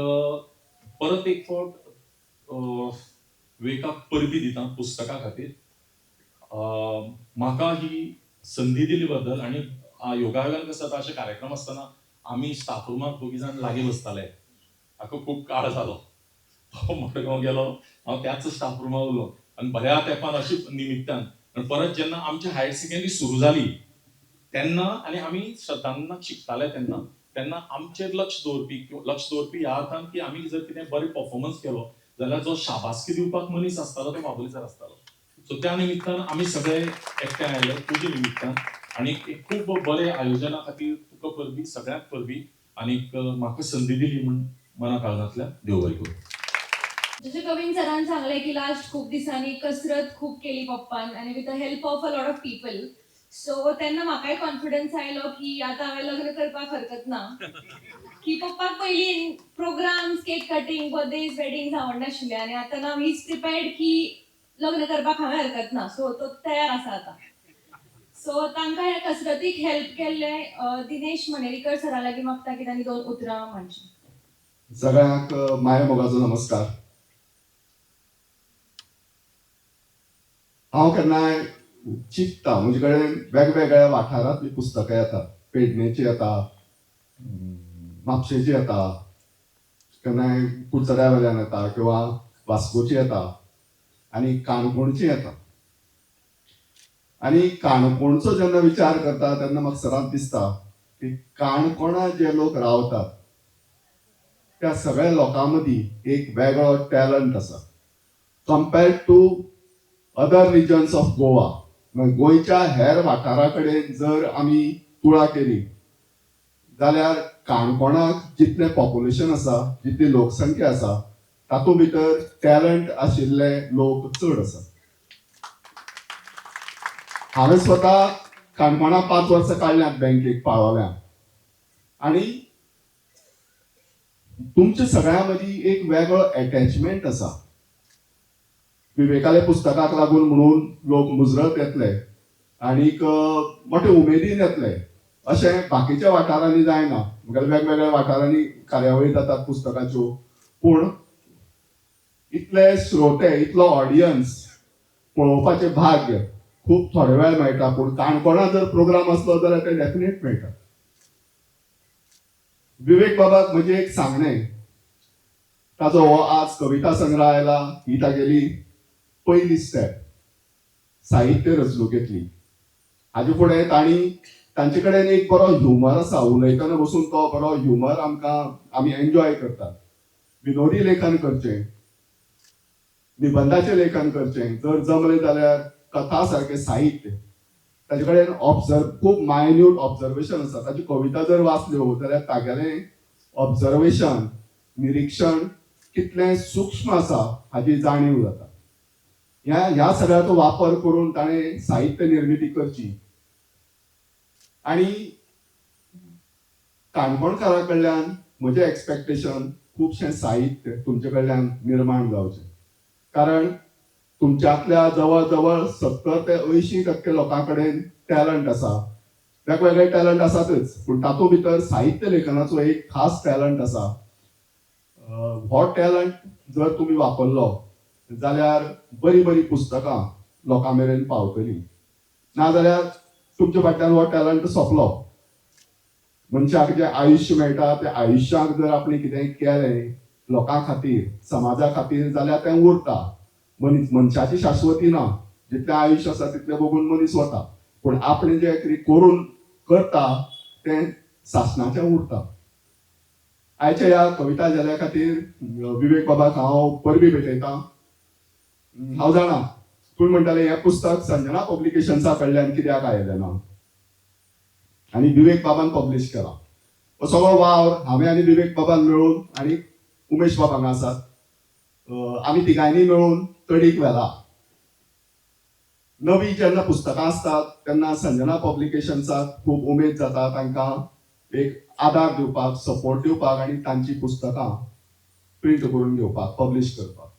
परत एक फावट विवेकाक परबी दिता पुस्तका खातीर. म्हाका ही संधी दिली बद्दल. आणि योगायोगान कसं जाता अशे कार्यक्रम आसतना आमी स्टाफ रुमाक दोगी जाण लागीं बसताले. हाका खूब काळ जालो. तो मडगांव गेलो, हांव त्याच स्टाफ रुमाक उरलो. आनी बऱ्या तेंपान अशी निमित्तान आनी परत जेन्ना आमची हायर सेकंडरी सुरू जाली तेन्ना आनी आमी श्रद्धानंदाक शिकताले तेन्ना आमचेर लक्ष दवरपी ह्या अर्थान की आमी जर कितें बरें परफॉर्मन्स केलो जाल्यार जो शाबासकी दिवपाक मनीस आसतालो तो बाबुली सर आसतालो. सो त्या निमित्तान आमी सगळे एकठांय आयले तुजे निमित्तान. आनी एक खूब बरें आयोजना खातीर तुका परबी, सगळ्यांक परबी. आनीक म्हाका संधी दिली म्हूण मना काळजांतल्यान देव बरें करूं.
जसे कवीन सरान सांगले की लास्ट खूप दिसांनी कसरत खूप केली पप्पान आणि with the help of a lot of people. So तेन्ना म्हाकाय कॉन्फिडन्स आयलो की आता हांवें लग्न करपाक हरकत ना. की पप्पाक पयलीं programs, cake cutting, birthdays, weddings आवडनाशिल्ले आनी आतां नाव ही इज प्रिपेर्ड की लग्न करपाक हांवें हरकत ना. सो तो तयार आसा आतां. सो तांकां ह्या कसरतीक हेल्प केल्ले दिनेश मनेरीकर सरा लागीं मागता की तांणी 2 उतरां म्हणची.
सगळ्यांक माये मोगाचो नमस्कार. हांव केन्नाय चिंतता, म्हजे कडेन वेगवेगळ्या वाठारांतलीं पुस्तकां येतात. पेडणेची येता, म्हापशेची येता, केन्नाय कुडचड्या वयल्यान येता किंवा वास्कोची येता आनी काणकोणची येता. आनी काणकोणचो जेन्ना विचार करता तेन्ना म्हाका सदांच दिसता की काणकोणा जे लोक रावतात त्या सगळ्या लोकां मदीं एक वेगळो टॅलंट आसा compared to other regions of Goa. गोंयच्या हेर वाठारा कडेन जर आमी तुळा केली जाल्यार काणकोणाक जितलें पॉप्युलेशन आसा, जितली लोकसंख्या आसा, तातूंत भितर टॅलंट आशिल्ले लोक चड आसा. हांवें स्वता काणकोणा 5 वर्सां काडल्यांत बँकेक पाळोल्यांत. आनी तुमच्या सगळ्यां मदीं एक वेगळो अटॅचमेंट आसा. विवेकाल्या पुस्तकाक लागून म्हणून लोक मुजरत येतले आनीक मोठे उमेदीन येतले अशें बाकीच्या वाठारांनी जायना. वेगवेगळ्या वाठारांनी कार्यावळी जातात पुस्तकाच्यो, पूण इतले श्रोते, इतलो ऑडियन्स पळोवपाचे भाग्य खूब थोडे वेळ मेळटा. पूण काणकोणा जर प्रोग्राम आसलो जाल्यार ते डेफिनेट मेळटा. विवेक बाबाक म्हणजे एक सांगणें, ताजो हो आज कविता संग्रह आयला ही तागेली पयली स्टेप साहित्य रचणुकेंतली. हाजे फुडें तांचे कडेन एक बरो ह्युमर आसा. उलयतना बसून तो बरो ह्युमर आमी एन्जॉय करतात. विनोदी लेखन करचें, निबंधाचें लेखन करचें, जर जमलें जाल्यार कथा सारकें साहित्य. ताचे कडेन खूब मायन्यूट ऑब्जर्वेशन आसा. ताची कविता जर वाचल्यो जाल्यार तागेलें ऑब्जर्वेशन, निरीक्षण कितलें सूक्ष्म आसा हाची जाणीव जाता. ह्या सगळ्याचो वापर करून ताणें साहित्य निर्मिती करची. आनी काणकोणकारां कडल्यान म्हजें एक्सपेक्टेशन खुबशें साहित्य तुमचे कडल्यान निर्माण जावचें. कारण तुमच्यांतल्या जवळ जवळ 70 ते 80% लोकां कडेन टॅलंट आसा. वेगवेगळे टॅलंट आसातच, पूण तातूंत भितर साहित्य लेखनाचो एक खास टॅलंट आसा. हो टॅलंट जर तुमी वापरलो जाल्यार बरी बरी पुस्तकां लोकां मेरेन पावतलीं. नाजाल्यार तुमच्या फाटल्यान हो टॅलंट सोंपलो. मनशाक जें आयुश्य मेळटा त्या आयुश्याक जर आपणें कितेंय केलें लोकां खातीर, समाजा खातीर, जाल्यार तें उरता. मनशाची शाश्वती ना. जितलें आयुश्य आसा तितलें बगून मनीस वता. पूण आपणें जें कितें करता तें सासणाचें उरता. आयच्या ह्या कविता जाल्या खातीर विवेक बाबाक हांव परबी भेटयतां. हांव जाणा तुमी म्हणटाले हें पुस्तक संजना पब्लिकेशन्सा कडल्यान कित्याक आयलें ना आनी विवेक बाबान पब्लीश केला. हो सगळो वावर हांवें आनी विवेक बाबान मेळून आनी उमेश बाब हांगा आसात, आमी तिगांयनी मेळून तडीक व्हेला. नवीं जेन्ना पुस्तकां आसतात तेन्ना संजना पब्लिकेशन्साक खूब उमेद जाता तांकां एक आदार दिवपाक, सपोर्ट दिवपाक आनी तांची पुस्तकां प्रिंट करून घेवपाक, पब्लीश करपाक.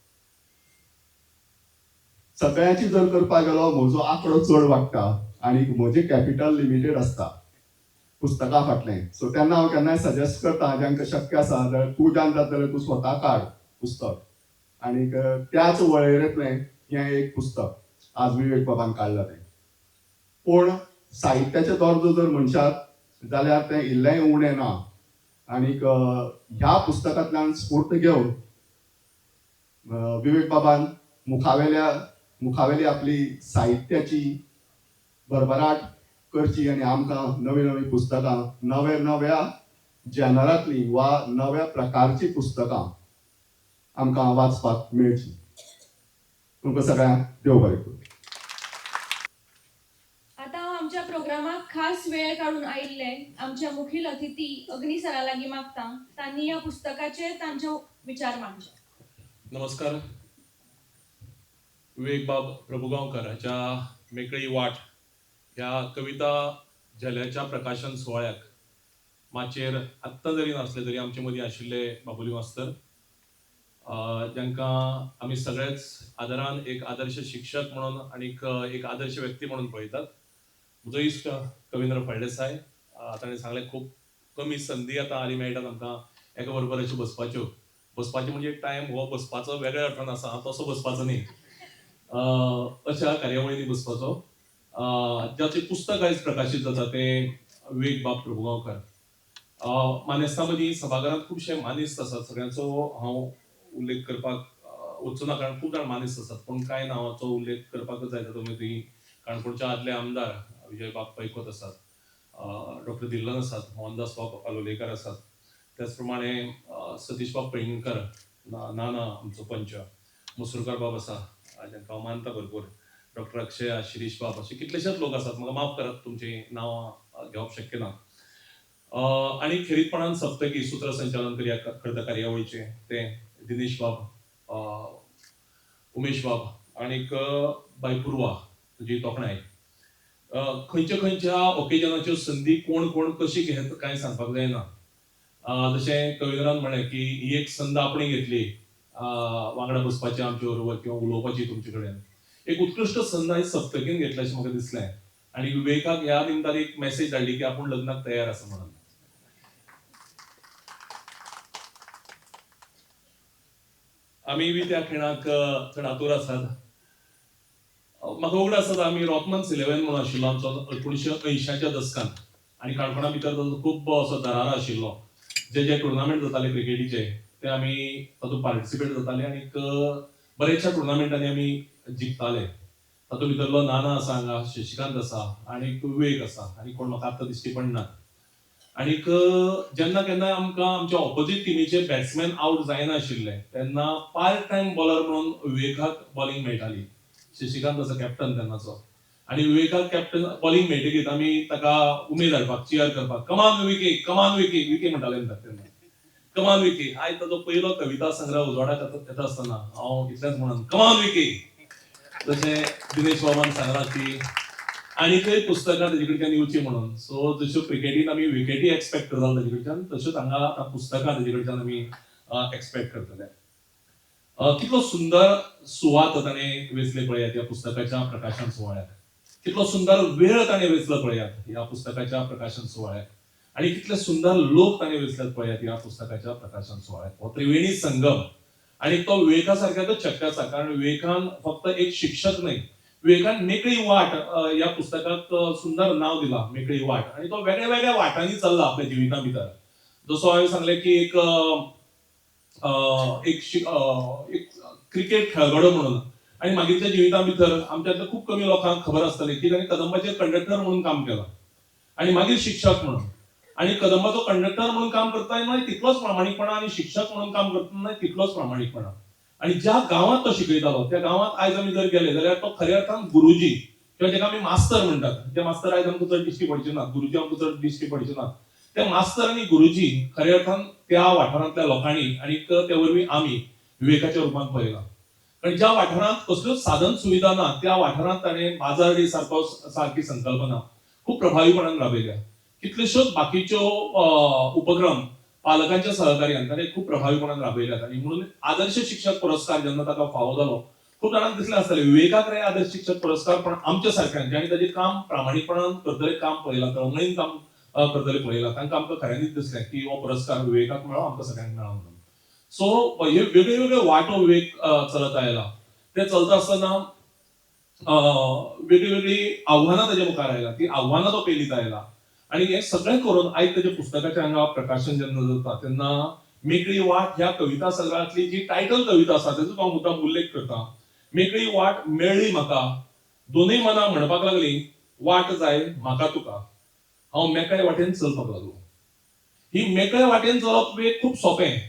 सगळ्यांची जर करपाक गेलो म्हजो आंकडो चड वाडटा आनी म्हजें कॅपिटल लिमिटेड आसता पुस्तकां फाटलें. सो तेन्ना हांव केन्नाय सजेस्ट करता जांकां शक्य आसा जाल्यार तुज्यान जाता जाल्यार तूं स्वता काड पुस्तक. आनी त्याच वळेरेंतलें हें एक पुस्तक आज विवेक बाबान काडलां तें. पूण साहित्याचो दर्जो जर म्हणशात जाल्यार तें इल्लेंय उणें ना. आनीक ह्या पुस्तकांतल्यान स्फूर्त घेवन विवेक बाबान मुखावेली आपली साहित्याची भरभराट करची आनी आमकां नवीं नवीं पुस्तकां नव्या जॅनरांतलीं वा नव्या प्रकारची पुस्तकां आमकां वाचपाक मेळची. तुमकां सगळ्यांक देव बरें करूं.
आता हांव आमच्या प्रोग्रामाक खास वेळ काडून आयिल्ले आमच्या मुखेल अतिथी अग्नी सरा लागीं मागता तांणी ह्या पुस्तकाचेर तांचे विचार मांडचे.
नमस्कार. विवेक बाब प्रभुगांवकाराच्या मेकळी वाट ह्या कविता झेल्याच्या प्रकाशन सुवाळ्याक माचयेर आत्तां जरी नासले तरी आमचे मदीं आशिल्ले बाबुली मास्तर, जांकां आमी सगळेच आदरान एक आदर्श शिक्षक म्हणून आनीक एक आदर्श व्यक्ती म्हणून पळयतात. म्हजो इश्ट कविंद्र फळदेसाय, ताणें सांगलें खूब कमी संदी आतां हालीं मेळटात आमकां एका बरोबर अश्यो बसपाची म्हणजे टायम हो बसपाचो वेगळ्या अर्थान आसा, तसो बसपाचो न्ही. अशा कार्यावळींनी बसपाचो. ज्याचें पुस्तक आयज प्रकाशीत जाता तें विवेक बाब प्रभुगांवकार. मानेस्तां मदीं सभाघरांत खुबशे मानेस्त आसात. सगळ्यांचो हांव उल्लेख करपाक वचूं ना कारण खूब जाण मानेस्त आसात, पूण कांय नांवांचो उल्लेख करपाकच जाय तातूंत मदीं काणकोणचे आदले आमदार विजय बाब पैकोत आसात, डॉक्टर धिल्लन आसात, मोहनदास बाब पालोलेकर आसात, त्याच प्रमाणे सतीश बाब पैंगीणकर, नाना आमचो पंच, मसुरकार बाब आसा जांकां हांव मानता भरपूर, डॉक्टर अक्षय, शिरीश बाब, अशे कितलेशेच लोक आसात. म्हाका माफ करात तुमची नांवां घेवप शक्य ना. आनी खेरीतपणान सप्तकी सूत्रसंचालन करता कार्यावळीचें तें दिनेश बाब, उमेश बाब आनीक बायपुरवा तुजी तोखणाय. खंयच्या ओकेजनाच्यो संदी कोण कशी घेत कांय सांगपाक जायना. जशें कविंद्रान म्हळें की ही एक संद आपणी घेतली वांगडा बसपाची आमचे बरोबर किंवा उलोवपाची तुमचे कडेन. एक उत्कृश्ट संद आयज सप्तकीन घेतल्या अशें म्हाका दिसलें आनी विवेकाक ह्या निमतान एक मॅसेज धाडली की आपूण लग्नाक तयार आसा म्हणून. आमी बी त्या खिणाक चड आतूर आसात. म्हाका उगड आसा आमी रॉकमन्स 11 म्हणून आशिल्लो आमचो 1980च्या दशकांत आनी काणकोणा भितर ताचो खूब असो दरारा आशिल्लो. जे टुर्नामेंट जाताले क्रिकेटीचे ते आमी तातूंत पार्टिसिपेट जाताले आनीक बरेचशा टुर्नामेंटांनी आमी जिखताले. तातूंत भितरलो नाना आसा हांगा, शशिकांत आसा आनीक विवेक आसा आनी कोण म्हाका आतां दिश्टी पडनात. आनीक जेन्ना केन्ना आमकां आमच्या ऑपोजीट टिमीचे बॅट्समॅन आवट जायना आशिल्ले तेन्ना पार्ट टायम बॉलर म्हणून विवेकाक बॉलिंग मेळटाली. शशिकांत आसा कॅप्टन तेन्नाचो आनी विवेकाक कॅप्टन बॉलिंग मेळटकीच आमी ताका उमेद हाडपाक, चियर करपाक, कमान विकी विकी म्हणटाले तेन्ना, कमान विकी. आयज ताचो पयलो कविता संग्रह उजवाडाक येता आसतना हांव इतलेंच म्हणून कमान विकी जशें दिनेश बाबान सांगलां की आनीकय पुस्तकां तेजे कडच्यान येवची म्हणून. सो जश्यो क्रिकेटीन आमी विकेटी एक्सपेक्ट करताले तेजे कडच्यान तश्योच हांगा पुस्तकां तेजे कडच्यान आमी एक्सपेक्ट करतले. कितलो सुंदर सुवात ताणें वेचले पळयात ह्या पुस्तकाच्या प्रकाशन सुवाळ्याक. कितलो सुंदर वेळ ताणें वेचलो पळयात ह्या पुस्तकाच्या प्रकाशन सुवाळ्याक आनी कितले सुंदर लोक ताणें वेचल्यात पळयात ह्या पुस्तकाच्या प्रकाशन सुवाळ्याक. हो त्रिवेणी संगम आनी तो विवेका सारक्याच शक्य आसा कारण विवेकान फक्त एक शिक्षक न्हय, विवेकान मेकळी वाट ह्या पुस्तकाक सुंदर नांव दिलां, मेकळी वाट. आनी तो वेगळ्या वेगळ्या वाटांनी चल्ला आपल्या जिविता भितर. जसो हांवें सांगलें की एक क्रिकेट खेळगडो म्हणून आनी मागीरच्या जिविता भितर आमच्यातल्या खूब कमी लोकांक खबर आसतली की ताणें कदंबाचेर कंडक्टर म्हणून काम केलां आनी मागीर शिक्षक म्हणून. आणि कदंबाचो कंडक्टर म्हणून काम करताना तितलोच प्रामाणिकपणा आणि शिक्षक म्हणून काम करताना तितलोच प्रामाणिकपणा. आणि ज्या गावात तो शिकयतालो त्या गावात आयज आमी जर गेले जाल्यार तो खऱ्या अर्थान गुरुजी किंवा जेका आमी मास्तर म्हणटात, जे मास्तर आयज आमकां चड दिश्टी पडचे नात, गुरुजी आमकां चड दिश्टी पडचे नात, ते मास्तर आणि गुरुजी खऱ्या अर्थान त्या वाठारांतल्या लोकांनी आणि ते वरवीं आमी विवेकाच्या रुपान पळयला. कारण ज्या वाठारांत कसल्योच साधन सुविधा ना त्या वाठारांत ताणें बाजारडी सारकी संकल्पना खूप प्रभावीपणान राबयल्या. कितल्योश्योच बाकीच्यो उपक्रम पालकांच्या सहकार्यान ताणें खूप प्रभावीपणान राबयल्यात. आणि म्हणून आदर्श शिक्षक पुरस्कार जेन्ना ताका फावो जालो खूप जाणांक दिसलें आसतलें विवेकाक रे आदर्श शिक्षक पुरस्कार, पण आमच्या सारक्यांक ज्यांनी ताजें काम प्रामाणीकपणान करतलें काम पळयलां, तळमळीन काम करतलें पळयलां, तांकां आमकां खऱ्यांनीच दिसलें की हो पुरस्कार विवेकाक मेळ्ळो, आमकां सगळ्यांक मेळ्ळो म्हणून. सो हे वेगळे वेगळे वाटो विवेक चलत आयला. ते चलता आसतना वेगळी वेगळी आव्हानां ताच्या मुखार आयला, ती आव्हानां तो पेलीत आयला. आणि हे सगळें करून आयज ताच्या पुस्तकाचें हांगा प्रकाशन जेन्ना जाता तेन्ना मेकळी वाट ह्या कविता संग्रहांतली जी टायटल कविता आसा तेचो हांव मुद्दाम उल्लेख करता. मेकळी वाट मेळ्ळी म्हाका, दोनूय मनां म्हणपाक लागलीं वाट जाय म्हाका तुका, हांव मेकळे वाटेन चलपाक लागलो. ही मेकळे वाटेन चलप वेग खूप सोंपें,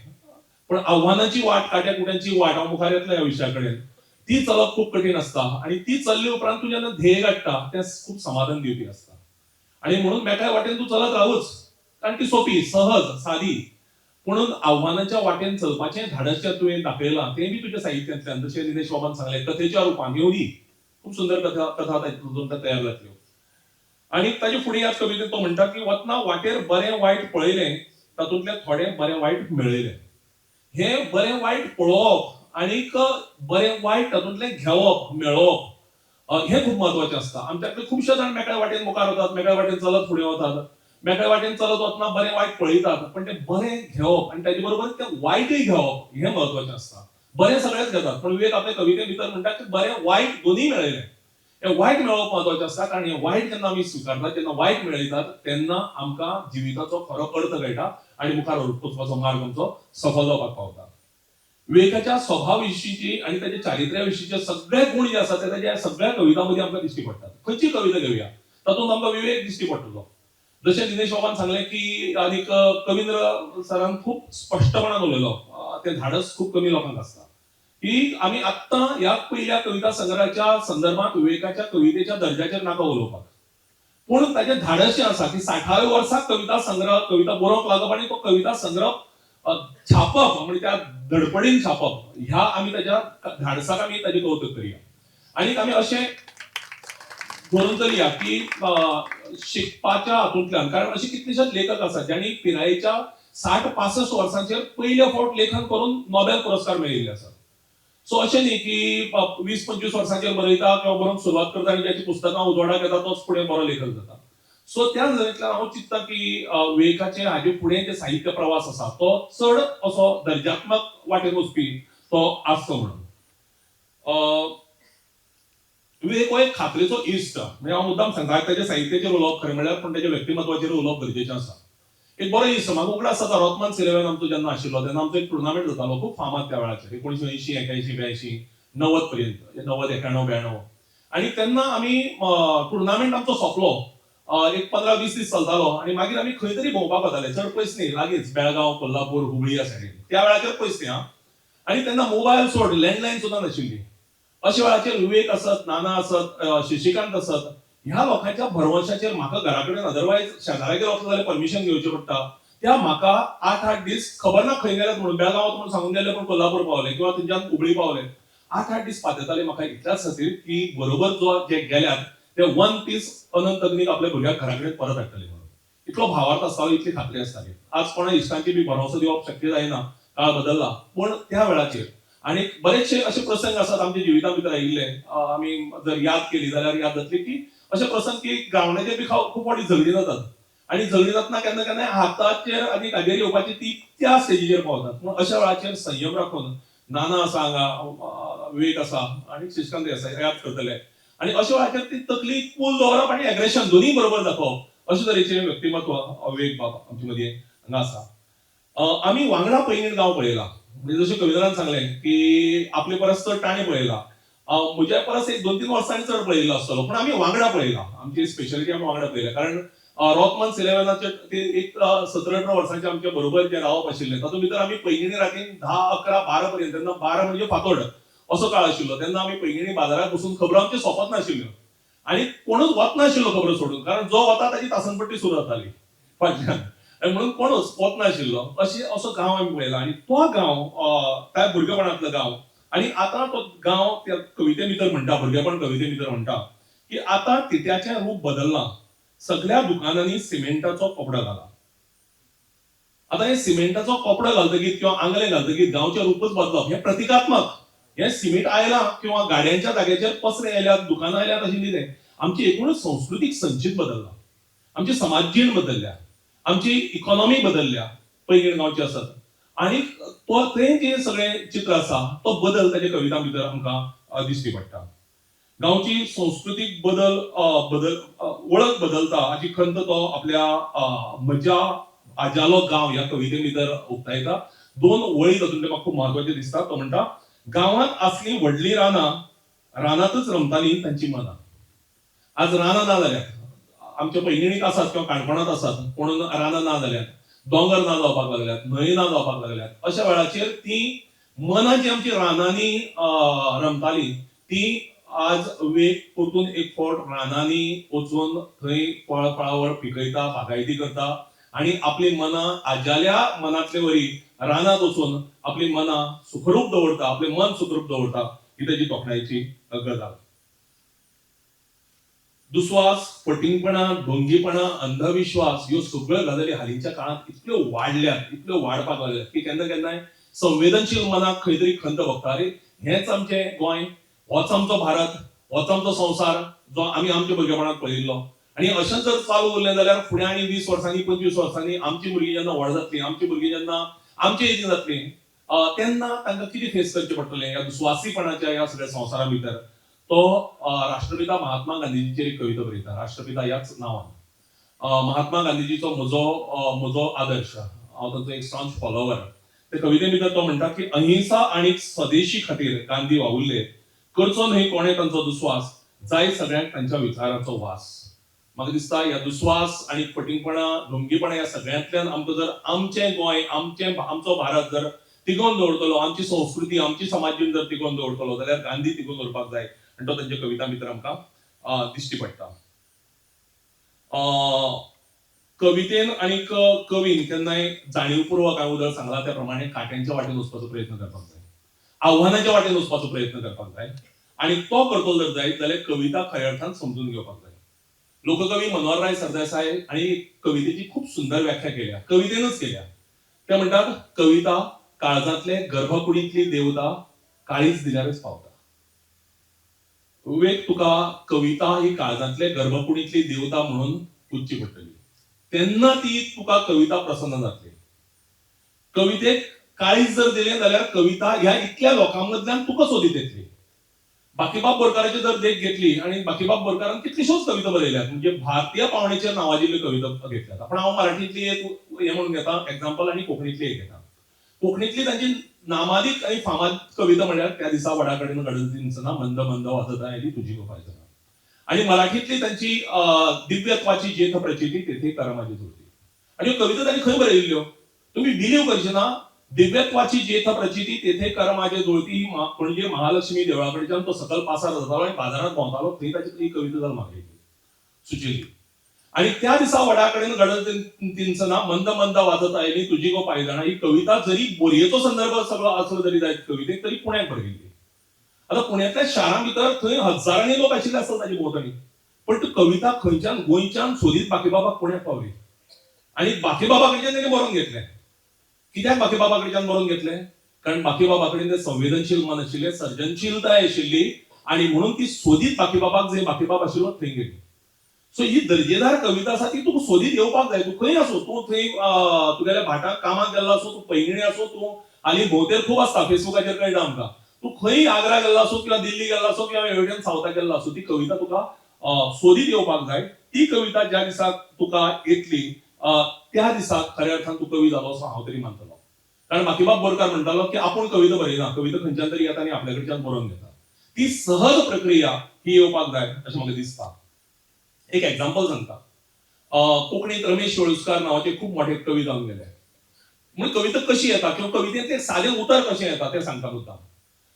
पण आव्हानाची वाट, काट्याकुट्यांची वाट, हांव मुखार येतलें ह्या विशया कडेन, ती चलप खूप कठीण आसता. आणि ती चल्ले उपरांत तूं जेन्ना ध्येय गाठता तें खूप समाधान दिवपी आसता. आणि म्हणून मेकळ्या वाटेन तूं चलत रावूच, कारण ती सोपी, सहज, सादी. म्हणून आव्हानाच्या वाटेन चलपाचें धाडस जें तुवें दाखयलां तें बी तुज्या साहित्यांतल्यान, जशें दिनेश बाबान सांगलें कथेच्या रुपान येवनी खूप सुंदर कथा तातूंत तयार जातल्यो. आणि ताचे फुडें ह्या कवितेंत तो म्हणटा की वतना वाटेर बरें वायट पळयलें, तातूंतलें थोडें बरें वायट मेळयलें. हे बरें वायट पळोवप आनीक बरें वायट तातूंतलें घेवप, मेळोवप, हे खूप महत्वाचें आसता. आमच्यातले खुबशे जाण मेकळ्या वाटेन मुखार वतात, मेकळ्या वाटेन चलत फुडें वतात, मेकळ्या वाटेन चलत वतना बरें वायट पळयतात, पण तें बरें घेवप आनी ताचे बरोबर तें वायटय घेवप हें महत्वाचें आसता. बरें सगळेच घेतात, पण विवेक आपल्या कविते भितर म्हणटा की बरें वायट दोनूय मेळयलें. हें वायट मेळोवप महत्वाचें आसता, कारण हें वायट जेन्ना आमी स्विकारतात, जेन्ना वायट मेळयतात तेन्ना आमकां जिविताचो खरो अर्थ कळटा आणि मुखार वचपाचो मार्ग आमचो सफल जावपाक पावता. विवेकाच्या स्वभाव विशींची आणि त्याच्या चारित्र्या विशींचे सगळे गुण जे आसात ते त्याच्या सगळ्या कवितांमध्ये आमकां दिश्टी पडटात. खंयची कविता घेवया तातूंत आमकां विवेक दिश्टी पडटलो. जशें दिनेश बाबान सांगलें की आनीक कविंद्र सरान खूप स्पश्टपणान उलयलो, तें धाडस खूप कमी लोकांक आसता, की आमी आत्तां ह्या पयल्या कविता संग्रहाच्या संदर्भात विवेकाच्या कवितेच्या दर्जाचेर नाका उलोवपाक, पूण ताचें धाडस जें आसा की 60व्या वर्सा कविता बरोवंक लागप आनी तो कविता संग्रह छापप, म्हणजे त्या धडपडीन छापप, ह्या आमी ताच्या धाडसाक आमी ताजें कौतुक करया. आनीक आमी अशें धरून चलया की शिकपाच्या हातूंतल्यान, कारण अशे कितलेशेच लेखक आसात ज्यांनी पिरायेच्या 60-65 वर्सांचेर पयले फावट लेखन करून नोबेल पुरस्कार मेळयिल्ले आसात. सो अशें न्ही की 20-25 वर्सांचेर बरयता किंवा बरोवंक सुरवात करता आनी ज्याची पुस्तकां उजवाडाक येता तोच फुडें बरो लेखक जाता. सो त्या नदरेंतल्यान हांव चिंतता की विवेकाचे हाजे फुडें जे साहित्य प्रवास आसा तो चड असो दर्जात्मक वाटेन वचपी तो आसचो म्हणून. विवेक हो एक खात्रेचो इश्ट, म्हणजे हांव मुद्दाम सांगता ताच्या साहित्याचेर उलोवप खरें म्हणल्यार, पण ताच्या व्यक्तिमत्वाचेर उलोवप गरजेचें आसा. एक बरो इश्ट म्हाका उगडास आसता, रॉथमान सिलेवन आमचो जेन्ना आशिल्लो तेन्ना आमचो एक टुर्नामेंट जातालो खूब फामाद त्या वेळाचेर, 1980, 81, 82, 90 पर्यंत, 90, 91, 92. आणि तेन्ना आमी टुर्नामेंट आमचो सोंपलो, एक 15-20 दीस चलतालो आणि मागीर आमी खंय तरी भोंवपाक वताले, चड पयस न्ही, लागींच बेळगांव, कोल्हापूर, हुबळी ह्या सायडीन. त्या वेळाचेर पयस न्ही. आणि तेन्ना मोबायल सोड, लँडलायन सुद्दां नाशिल्ली. अशा वेळाचेर विवेक आसत, नाना आसत, शशिकांत आसत, ह्या लोकांच्या भरवशाचेर म्हाका घरा कडेन अदरवायज शेजारागेर वचूं जाल्यार परमिशन घेवचें पडटा. त्या म्हाका 8-8 दीस खबर ना खंय गेल्यात म्हणून, बेळगांव म्हणून सांगून गेले पण कोल्हापूर पावले किंवा थंयच्यान हुबळी पावले. 8-8 दीस पातयताले म्हाका इतल्याच खातीर की बरोबर जे गेल्यात ते वन पीस अनंत अग्नीक आपल्या भुरग्याक घरा कडेन परत हाडटले म्हणून. इतलो भावार्थ आसतालो, इतली खात्री आसताली. आज कोणा इश्टांची बी भरवसो दिवप शक्य जायना, काळ बदलला, पूण त्या वेळाचेर आणि बरेचशे असे प्रसंग आसात आमच्या जिविता भितर आयिल्ले, आमी जर याद केली जाल्यार याद जातली की अशे प्रसंग की ग्रावंडाचेर बी खूप फावटी झगडी जातात आणि झगडी जातना केन्ना केन्ना हाताचेर आनी हाजेर येवपाची ती त्या स्टेजीचेर पावतात. पूण अशा वेळाचेर संयम राखून नाना आसा हांगा, विवेक आसा आणि शशिकांत आसा, याद करतले. आणि अशा वेळाचेर ती तकली कूल दवरप आणि एग्रेशन दोन्ही बरोबर दाखोवप, अशे तरेचे व्यक्तिमत्व विवेक बाब आमचे मदीं हांगा आसा. आमी वांगडा पैंगीण गांव पळयला, म्हणजे जशें कवितान सांगलें की आपले परस चड ताणें पळयला, म्हज्या परस एक 2-3 वर्सांनी चड पळयिल्लो आसतलो, पूण आमी वांगडा पळयला. आमची स्पेशलिटी आमी वांगडा पळयला, कारण रॉथमन्स इलेव्हनाचे ते एक 17-18 वर्सांचे आमच्या बरोबर जे रावप आशिल्ले तातूंत भितर आमी पैंगिणी रातीन 10-11-12 पर्यंत, तेन्ना 12 म्हणजे फातोड असो काळ आशिल्लो, तेन्ना आमी पैंगिणी बाजारात बसून खबरो आमच्यो सोंपत नाशिल्ल्यो आनी कोणूच वचनाशिल्लो खबरो सोडून, कारण जो वता ताची तासनपट्टी सुरू जाताली फाटल्यान, आनी म्हणून कोणूच वचनाशिल्लो असो गांव आमी पळयला. आनी तो गांव त्या भुरगेपणांतलो गांव, आनी आतां तो गांव त्या कविते भितर म्हणटा, भुरगेपण कविते भितर म्हणटा की आतां तित्याचें रूप बदललां, सगळ्या दुकानांनी सिमेंटाचो कपडो घाला. आता हे सिमेंटाचो कपडो घालतकीर किंवा आंगले घालतकीर गांवचें रूपच बदलप हें प्रतिकात्मक. हे सिमेंट आयलां किंवा गाड्यांच्या जाग्याचेर पसरे आयल्यात, दुकानां आयल्यात अशें कितें, आमची एकूणच संस्कृतीक संचित बदलला, आमची समाजीण बदलल्या, आमची इकॉनॉमी बदलल्या पैंगीण गांवची आसत. आनी तें जें सगळें चित्र आसा तो बदल ताच्या कवितां भितर आमकां दिश्टी पडटा. गांवची संस्कृतीक बदल वळख बदलता हाची खंत तो आपल्या म्हज्या आजालो गांव ह्या कविते भितर उक्तायता. 2 वळी तातूंतल्यो म्हाका खूब म्हत्वाच्यो दिसता. तो म्हणटा, गांवांत आसली व्हडली रानां, रानांतच रमतालीं तांची मनां. आज रानां ना जाल्यात, आमच्या पैंगिणीक आसात किंवा काणकोणांत आसात, पूण रानां ना जाल्यात, दोंगर ना जावपाक लागल्यात, न्हंय ना जावपाक लागल्यात. अशा वेळाचेर ती मनां जी आमची रानांनी रमताली ती आज वेग परतून एक फावट रानांनी वचून थंय फळावळ पिकयता, बागायती करता आनी आपली मनां आजाल्या मनांतले वरी रानांत वचून आपली मनां सुखरूप दवरता, आपलें मन सुखरूप दवरता, ही ताची तोखणायची गजाल. दुस्वास, फटिंगपणा, ढोंगीपणा, अंधविश्वास ह्यो सगळ्यो गजाली हालींच्या काळांत इतल्यो वाडल्यात, इतल्यो वाडपाक लागल्यात की केन्ना केन्नाय संवेदनशील मनाक खंय तरी खंत भोगता, अरे हेंच आमचें गोंय, होच आमचो भारत, होच आमचो संवसार जो आमी आमच्या भुरगेपणांत पळयल्लो. आनी अशें जर चालू उरलें जाल्यार फुडें आनी 20 वर्सांनी 25 वर्सांनी आमची भुरगीं जेन्ना व्हड जातलीं, आमची भुरगीं जेन्ना आमचे एजीन जातलीं, तेन्ना तांकां कितें फेस करचें पडटलें ह्या दुस्वासीपणाच्या ह्या सगळ्या संवसारा भितर. तो राष्ट्रपिता महात्मा गांधीजीचेर एक कविता बरयता, राष्ट्रपिता ह्याच नांवान. महात्मा गांधीजीचो म्हजो आदर्श, हांव ताचो एक स्ट्रॉंग फॉलोवर. ते कविते भितर तो म्हणटा की अहिंसा आनी स्वदेशी खातीर गांधी वावुरले, करचो न्हय कोणें तांचो दुस्वास, जाय सगळ्यांक तांच्या विचाराचो वास. म्हाका दिसता ह्या दुस्वास आनी फटिंगपणा, ढोंगीपणा ह्या सगळ्यांतल्यान आमकां जर आमचें गोंय, आमचो भारत जर तिगोवन दवरतलो, आमची संस्कृती, आमची समाजीण जर तिगोवन दवरतलो जाल्यार गांधी तिगोवन दवरपाक जाय, आनी तो तांच्या कवितां भितर आमकां दिश्टी पडटा. कवितेन आनीक कवीन केन्नाय जाणीवपूर्वक हांवें उदळ सांगलां त्या प्रमाणे काट्यांच्या वाटेन वचपाचो प्रयत्न करपाक जाय, आव्हानाच्या वाटेन वचपाचो प्रयत्न करपाक जाय. आनी तो करतलो जर जायत जाल्यार कविता खऱ्या अर्थान समजून घेवपाक जाय. लोककवी मनोहरराय सरदेसाय हांणी कवितेची खूब सुंदर व्याख्या केल्या, कवितेनूच केल्या. ते म्हणटात, कविता काळजांतले गर्भकुडींतली देवता, काळीज दिल्यारच पावता. विवेक, तुका कविता ही काळजांतले गर्भकुडींतली देवता म्हणून पुजची पडटली, तेन्ना ती तुका कविता प्रसन्न जातली. कवितेक काळीज जर दिलें जाल्यार कविता ह्या इतल्या लोकां मदल्यान तुका सोदीत येतली. बाकीबाब बोरकाराची जर देख घेतली, आनी बाकीबाब बोरकारान कितल्योश्योच कविता बरयल्यात, म्हणजे भारतीय पावणेचेर नांवाजिल्ल्यो कविता घेतल्यात. पण हांव मराठींतली एक हें म्हणून घेता एग्जाम्पल, आनी कोंकणीतली एक घेता. कोंकणीतली तांची नामादीक आनी फामाद कविता म्हळ्यार त्या दिसा वडा कडेन गडद मंद मंद वाजत आयली तुजी गो पायजना. आनी मराठीतली तांची दिव्यत्वाची जेथ प्रचिती तेथे कर माझी जोडती. आनी ह्यो कविता तांणी खंय बरयल्ल्यो तुमी बिलीव करचे ना. दिव्यत्वाची जेथ प्रचिती तेथे कर माझे जुळती ही म्हणजे महालक्ष्मी देवळा कडच्यान तो सकल पासार जातालो आनी बाजारात भोंवतालो, थंय ताची कविता जावन म्हाका सुचिल्ली. आनी त्या दिसा वडा कडेन गडद तिनसना मंद मंद वाजत आयली तुजी गो पायजना ही कविता जरी बोरयेचो संदर्भ सगळो आसलो जरी जायत कवितेक, तरी पुण्याक बरयल्ली. आता पुण्यातल्या शारां भितर थंय हजारांनी लोक आशिल्ले आसतात ताची भोंवतणी, पण ती कविता खंयच्यान गोंयच्यान सोदीत बाकीबाबाक पुण्याक पावली. आनी बाकीबाबा कडच्यान ताणें बरोवन घेतलें. कित्याक बाकीबाबा कडच्यान बरोवन घेतलें? कारण बाकीबाबा कडेन तें संवेदनशील मन आशिल्लें, सर्जनशीलताय आशिल्ली, आनी म्हणून ती सोदीत बाकीबाबाक जंय बाकीबाब आशिल्लो थंय गेली. सो ही दर्जेदार कविता आसा ती तुका सोदीत येवपाक जाय. तूं खंय आसो, तूं थंय तुगेल्या भाटाक कामाक गेल्लो आसो, तूं पैंगिणी आसो, तूं हालीं भोंवतेर खूब आसता फेसबुकाचेर कळटा आमकां, तूं खंय आग्रा गेल्लो आसो किंवा दिल्ली गेल्लो आसो किंवा एवढ्यान सावथाक गेल्लो आसो, ती कविता तुका सोदीत येवपाक जाय. ती कविता ज्या दिसाक तुका येतली त्या दिसाक खऱ्या अर्थान तूं कवी जालो असो हांव तरी मानतलो. कारण बाकीबाब बोरकार म्हणटालो की आपूण कविता बरयना, कविता खंयच्यान तरी येता आनी आपल्या कडच्यान बरोवन घेता. ती सहज प्रक्रिया ही येवपाक जाय अशें म्हाका दिसता. एक एग्जाम्पल सांगता. कोंकणीत रमेश वेळुस्कार नावाचे खूप मोठे कवी जावन गेले. म्हणजे कविता कशी येता किंवा कवितेतले सादे उतर कशें येता ते सांगता मुद्दाम.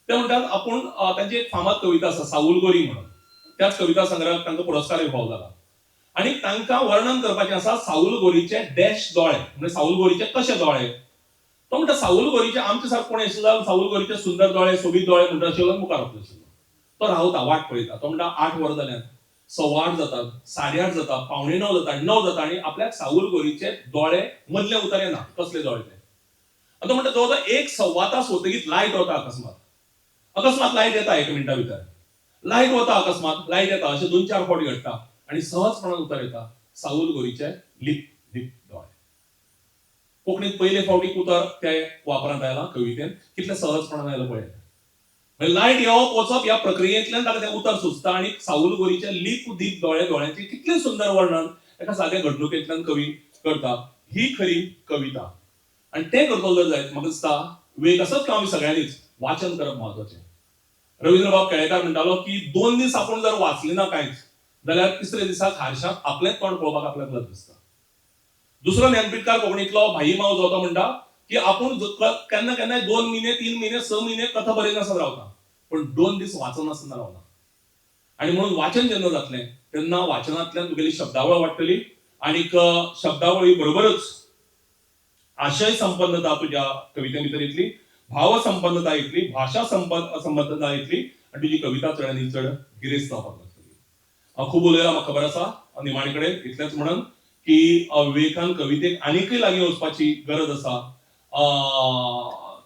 ते म्हणटात आपूण तांची एक फामाद कविता आसा साऊल गोरी म्हणून. त्याच कविता संग्रहाक तांकां पुरस्कारूय फावो जाला. आणि तांकां वर्णन करपाचें आसा साऊल गोरीचे डॅश दोळे, म्हणजे साऊल गोरीचे कशे दोळे. तो म्हणटा साऊल गोरीचे आमचे सारको कोण आशिल्लो जाल्यार साऊल गोरीचे सुंदर दोळे सोबीत दोळे म्हणटा आशिल्लो मुखार वचलो आशिल्लो. तो रावता वाट पळयता. तो म्हणटा 8 वरां जाल्यात, 8:15 जातात, 8:30 जाता, 8:45 जाता, 9 जाता आणि आपल्याक साऊल गोरीचे दोळे मदले उतर येना कसले दोळे ते. तो म्हणटा जवळ एक 1.25 तास वतगीच लायट वता अकस्मात लायट येता 1 मिनटा भितर. लायट वता अकस्मात लायट येता अशें 2-4 फावट घडटा आणि सहजपणान उतर येता साऊल गोरीचे लिप लिप दोळे. कोंकणीत पयले फावटीक उतर ते वापरांत आयला कवितेन कितले सहजपणान आयला पळय. म्हणजे लायट येवप वचप ह्या प्रक्रियेंतल्यान ताका तें उतर सुचता आणि साऊल गोरीचे लिप दीप दोळे दोळ्यांचे कितले सुंदर वर्णन एका साद्या घडणुकेंतल्यान कवी करता. ही खरी कविता. आणि ते करतलो जर जायत म्हाका दिसता वेग आसत की आमी सगळ्यांनीच वाचन करप महत्वाचें. रवींद्रबाब केळेकार म्हणटालो की 2 दीस आपूण जर वाचले ना कांयच जाल्यार तिसरे दिसाक हारशाक आपलेंच तोंड पळोवपाक आपल्याक लज दिसता. दुसरो ज्ञानपीठकार कोंकणीतलो भाई माव जो तो म्हणटा की आपूण केन्ना केन्नाय 2 म्हयने 3 म्हयने 6 म्हयने कथा बरयनासतना रावता पण 2 दीस वाचनासतना रावना. आणि म्हणून वाचन जेन्ना जातलें तेन्ना वाचनांतल्यान तुगेली शब्दावळ वाडटली आणि शब्दावळी बरोबरच आशय संपन्नता तुझ्या कविते भितर येतली, भाव संपन्नता येतली, भाषा संपन्नता येतली आणि तुझी कविता चड चड गिरेस्त जावपाक लागतली. खूब उलयला म्हाका खबर आसा निमाणे कडेन इतलेंच म्हणन की विवेकान कवितेक आनीकय लागीं वचपाची गरज आसा.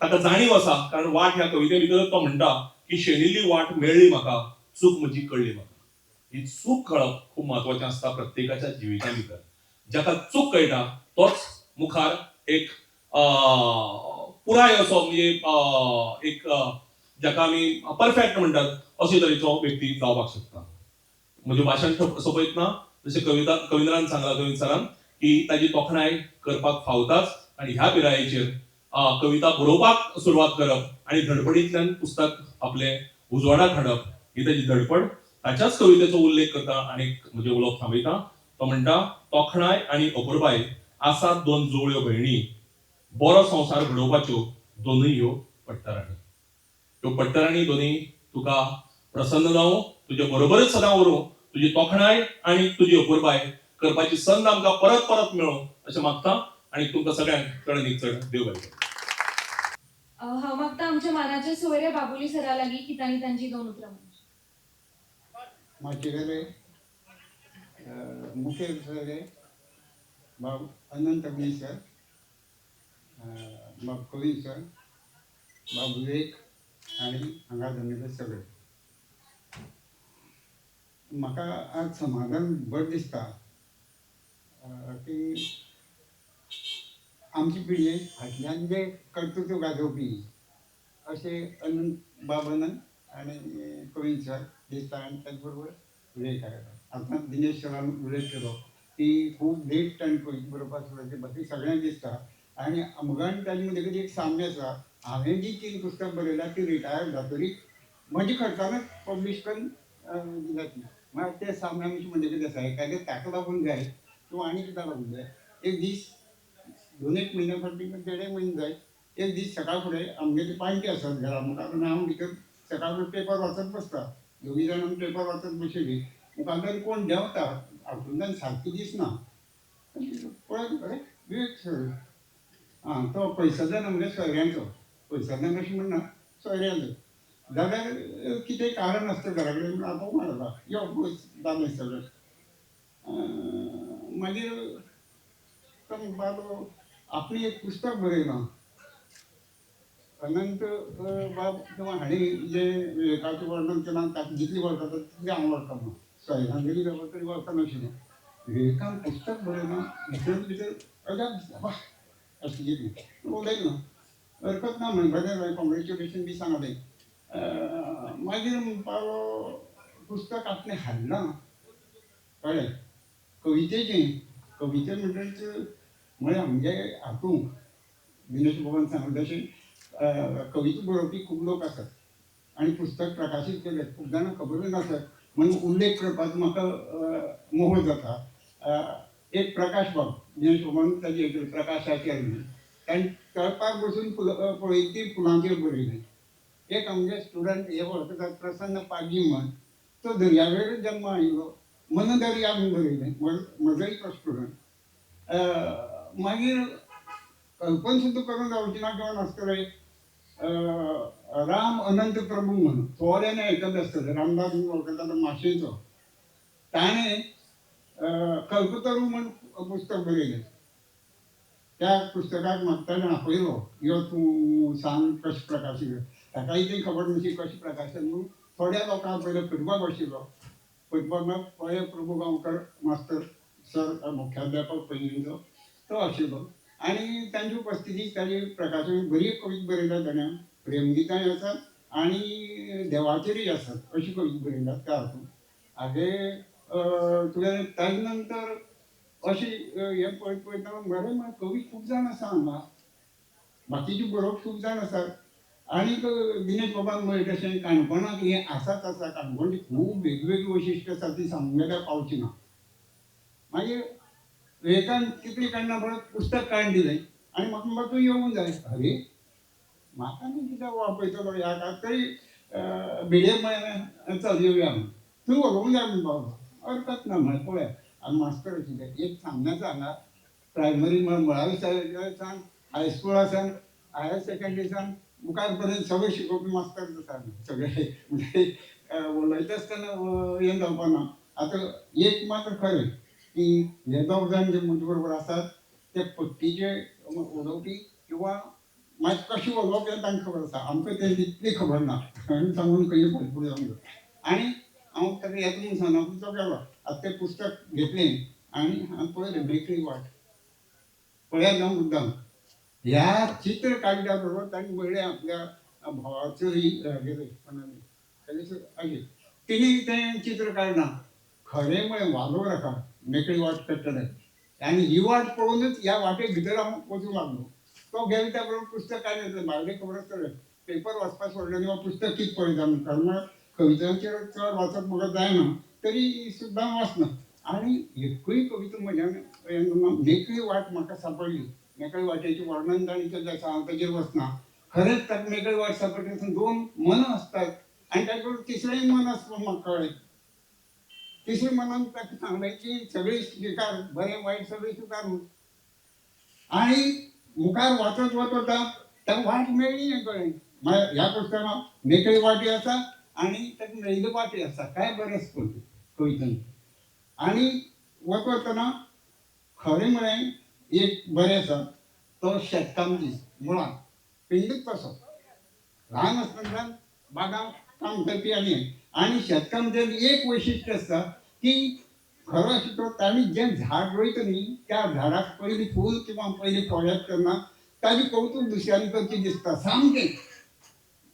ताका जाणीव आसा कारण वाट ह्या कविते भितर तो म्हणटा की शेणिल्ली वाट मेळ्ळी म्हाका चूक म्हजी कळ्ळी म्हाका. ही चूक कळप खूब महत्वाचें आसता प्रत्येकाच्या जिविता भितर. जाका चूक कळटा तोच मुखार एक पुराय असो म्हणजे एक जाका आमी परफेक्ट म्हणटात अशे तरेचो व्यक्ती जावपाक शकता. म्हजें भाशण सोंपयतना जशें कविंद्रान सांगला कवी सरान की ताची तोखणाय करपाक फावताच आणि ह्या पिरायेचेर कविता बरोवपाक सुरवात करप आणि धडपडींतल्यान पुस्तक आपले उजवाडाक हाडप ही ताची धडपड. ताच्याच कवितेचो उल्लेख करता आणि म्हजे उलोवप थांबयता. तो म्हणटा तोखणाय आणि अपुरबाय आसात 2 जुळ्यो भयणी, बरो संसार घडोवपाच्यो दोनूय ह्यो पडटराणी. ह्यो पडटराणी दोनूय तुका प्रसन्न जावं, तुजे बरोबरच सदां उरूं, तुजी तोखणाय आणि तुजी अपुरबाय करपाची संद आमकां परत परत मेळो अशें मागता आणि तुमकां सगळ्यांक चड चड देव बरें करूं.
हांव मागता आमच्या मानाचे सोयरे बाबुली सरा लागीं की तांणी तांची 2 उतरां म्हणची.
माचयेरे मुखेल सोयरे बाब अनंत अग्नी सर, बाब कवी सर, बाब विवेक आणि हांगा जमिल्ले सगळे. म्हाका आज समाधान बरें दिसता की आमची पिळगे फाटल्यान जे कर्तृत्व गाजोवपी अशे बाब अनंत आणि कवी सर दिसता आणि त्याच बरोबर विवेक आतां दिनेश सरान उल्लेख केलो की खूब लेट टायम बरोवपाक सुरवात बाकी सगळ्यांक दिसता आणि म्हज्या आनी ताजे मदीं एक साम्य आसा. हांवें जी 3 पुस्तकां बरयल्यां ती रिटायर जातरी म्हज्या खर्चानच पब्लीश करून दिल्यात ती. म्हळ्यार ते साम्य आमचे म्हणजे कितें आसा एखादें ताका लागून जाय किंवा आनी कित्याक लागून जाय. एक दीस 2-1 म्हयने फाटीं 1.5 म्हयने जाय एक दीस सकाळ फुडें आमगेली पांटी आसत घरा मुखार आनी हांव भितर सकाळ फुडें पेपर वाचत बसता. 2 जाण आमी पेपर वाचत बशिल्लीं. मुखार कोण देंवता हातूंतल्यान सारकी दिसना पळय अरे विवेक सर तो पयसल्यान आमगे सोयऱ्यांचो पयसल्यान अशें म्हणना सोयऱ्यांचो जाल्यार कितें कारण आसता घरा कडेन म्हूण आपोवंक मेळटा यो पयस जालें सगळें. मागीर तो म्हणपाक आपणें एक पुस्तक बरयलां अनंत बाब किंवा हाणें जें विवेकाचें वर्णन केलां ताका जितली वळखता तितली हांव वळखना. सोयऱ्यांगेली जाल्यार तरी वळखनाशिल्लो. विवेकान पुस्तक बरयलां भितर अजाप दिसता वा अशें कितें उलयलो हरकत ना म्हणपाचें जाय कॉंग्रेच्युलेशन बी सांगलें. मागीर म्हणपाक पुस्तक आपणें हाडलां कळ्ळें कवितेचें कविते म्हणटच म्हळ्यार आमगे हातूंत दिनेश बाबान सांगलें तशें कविता बरोवपी खूब लोक आसात आनी पुस्तक प्रकाशीत केले खूब जाणांक खबरूय नासत म्हणून उल्लेख करपाचो म्हाका मोह जाता. एक प्रकाश बाब दिनेश बाबान ताजी एक प्रकाशाची आयली ताणी कळपाक बसून पळयती फुलांचेर बरयलें. एक आमगे स्टुडंट हे वळखतात प्रसन्न पागी म्हण, तो दर्यावेळेर जल्म आयिल्लो मन दर्या म्हूण बरयलें. म्हजोय तो स्टुडंट. मागीर कल्पन सुद्दां करून जावची ना किंवा नासतलें राम अनंत प्रभू म्हणून थोड्याने आयकत आसतलें, रामदास म्हणून वळखता तो माशेंचो. ताणें कल्पतरू म्हूण पुस्तक बरयलें. त्या पुस्तकाक म्हाका ताणें आपयलो, यो तूं सांग कशें प्रकाशीत. ताकाय ती खबर नाशी कशें प्रकाशीत म्हणून थोड्या लोकांक पयलो फुटबॉल बशिल्लो. फुटबॉलाक पळय प्रभू गांवकर मास्तर सर मुख्याध्यापक पयलींचो तो आशिल्लो. आनी तांचे उपस्थितीक ताजी प्रकाशन बरी कविता बरयल्या ताणें. प्रेमगितांय आसात आनी देवाचेरूय आसात अशी कविता बरयल्यात त्या हातूंत. हागे तुवें ताजे नंतर अशी हें पळयत पळयतना बरें म्हळ्यार कवी खूब जाण आसा हांगा, बाकीचे बरोवप खूब जाण आसात. आनीक दिनेश बाबान म्हळें तशें काणकोणाक हें आसाच आसा. काणकोणची खूब वेगवेगळी वैशिश्ट्य आसा ती सांगूंक गेल्यार पावची ना. मागीर विवेकान तितली काडना परत पुस्तक काडून दिलें आनी म्हाका तूं येवंक जाय. अरे म्हाका न्ही कित्याक वापयतलो ह्या तरी भिडे म्हळें चल येवया म्हणून. तूं व्हरोंक जाय म्हणून पावलो. हरकत ना म्हळें पळया. आनी मास्तर आशिल्ले एक सांगण्याचो हांगा प्रायमरी मुळावी शाळेच्यान हायस्कुलासान हायर सेकंडरीसान मुखार पर्यंत सगळें शिकोवपी मास्तर आसा सगळे. म्हणजे उलयता आसतना हें जावपा ना. आतां एक मात्र खरें की हे दोग जाण जे म्हजे बरोबर आसात ते पट्टीचे उलोवपी किंवा मागीर कशें उलोवप हें तांकां खबर आसा. आमकां तें तितली खबर ना. हांवें सांगून खंय भरपूर जावंक. आनी हांव ताका येता म्हूण सांगून तो गेलो. आतां तें पुस्तक घेतलें आनी हांवें पळयलें मेकळी वाट. पळयात जावं मुद्दाम ह्या चित्र काडल्या बरोबर ताणें म्हणलें आपल्या भावाचोय तिणी तें चित्र काडना. खरें म्हळें वालोर आसा मेकळी वाट काडटले आनी ही वाट पळोवनूच ह्या वाटे भितर हांव वचूंक लागलो. तो गेलो त्या बरोबर पुस्तक काडलें. भायलें खबर आसतलें पेपर वाचपाक सोडलें किंवा पुस्तक कितें पळयता म्हणून. कारण कवितांचेर चड वाचप म्हाका जायना तरी सुद्दां वाचना. आनी एकूय कविता म्हज्यान मेकळी वाट म्हाका सांपडली. मेकळी वाटेचें वर्णन ताणें केलें आसा हांव ताचेर वचना. खरेंच ताका मेकळी वाट सांपडटा तातूंत दोन मनां आसतात आनी ताचे बरोबर तिसरेंय मन आसता म्हाका कळ्ळें. तिसऱ्या मनान ताका सांगलें की सगळीं स्विकार बरें वायट सगळें स्विकार म्हूण. आनी मुखार वाचत वता ताका वाट मेळ्ळी हें कळ्ळें. म्हळ्यार ह्या पुस्तकांत मेकळी वाटय आसा आनी ताका मेळिल्ली वाटय आसा. काय बरें आसा कवितांत. आनी वतना खरें म्हळें एक बरें आसा तो शेतकामती मुळांत पिंडूच तसो ल्हान आसतनाच्यान बागांत काम करपी आनी शेतकामतेन एक वैशिश्ट्य आसता की खरो आशिल्लो तांणी जें झाड रोयता न्ही त्या झाडाक पयलीं फूल किंवा पयलीं फळ येता तेन्ना ताजें कौतूक दुसऱ्यांनी करचें दिसता सामकें.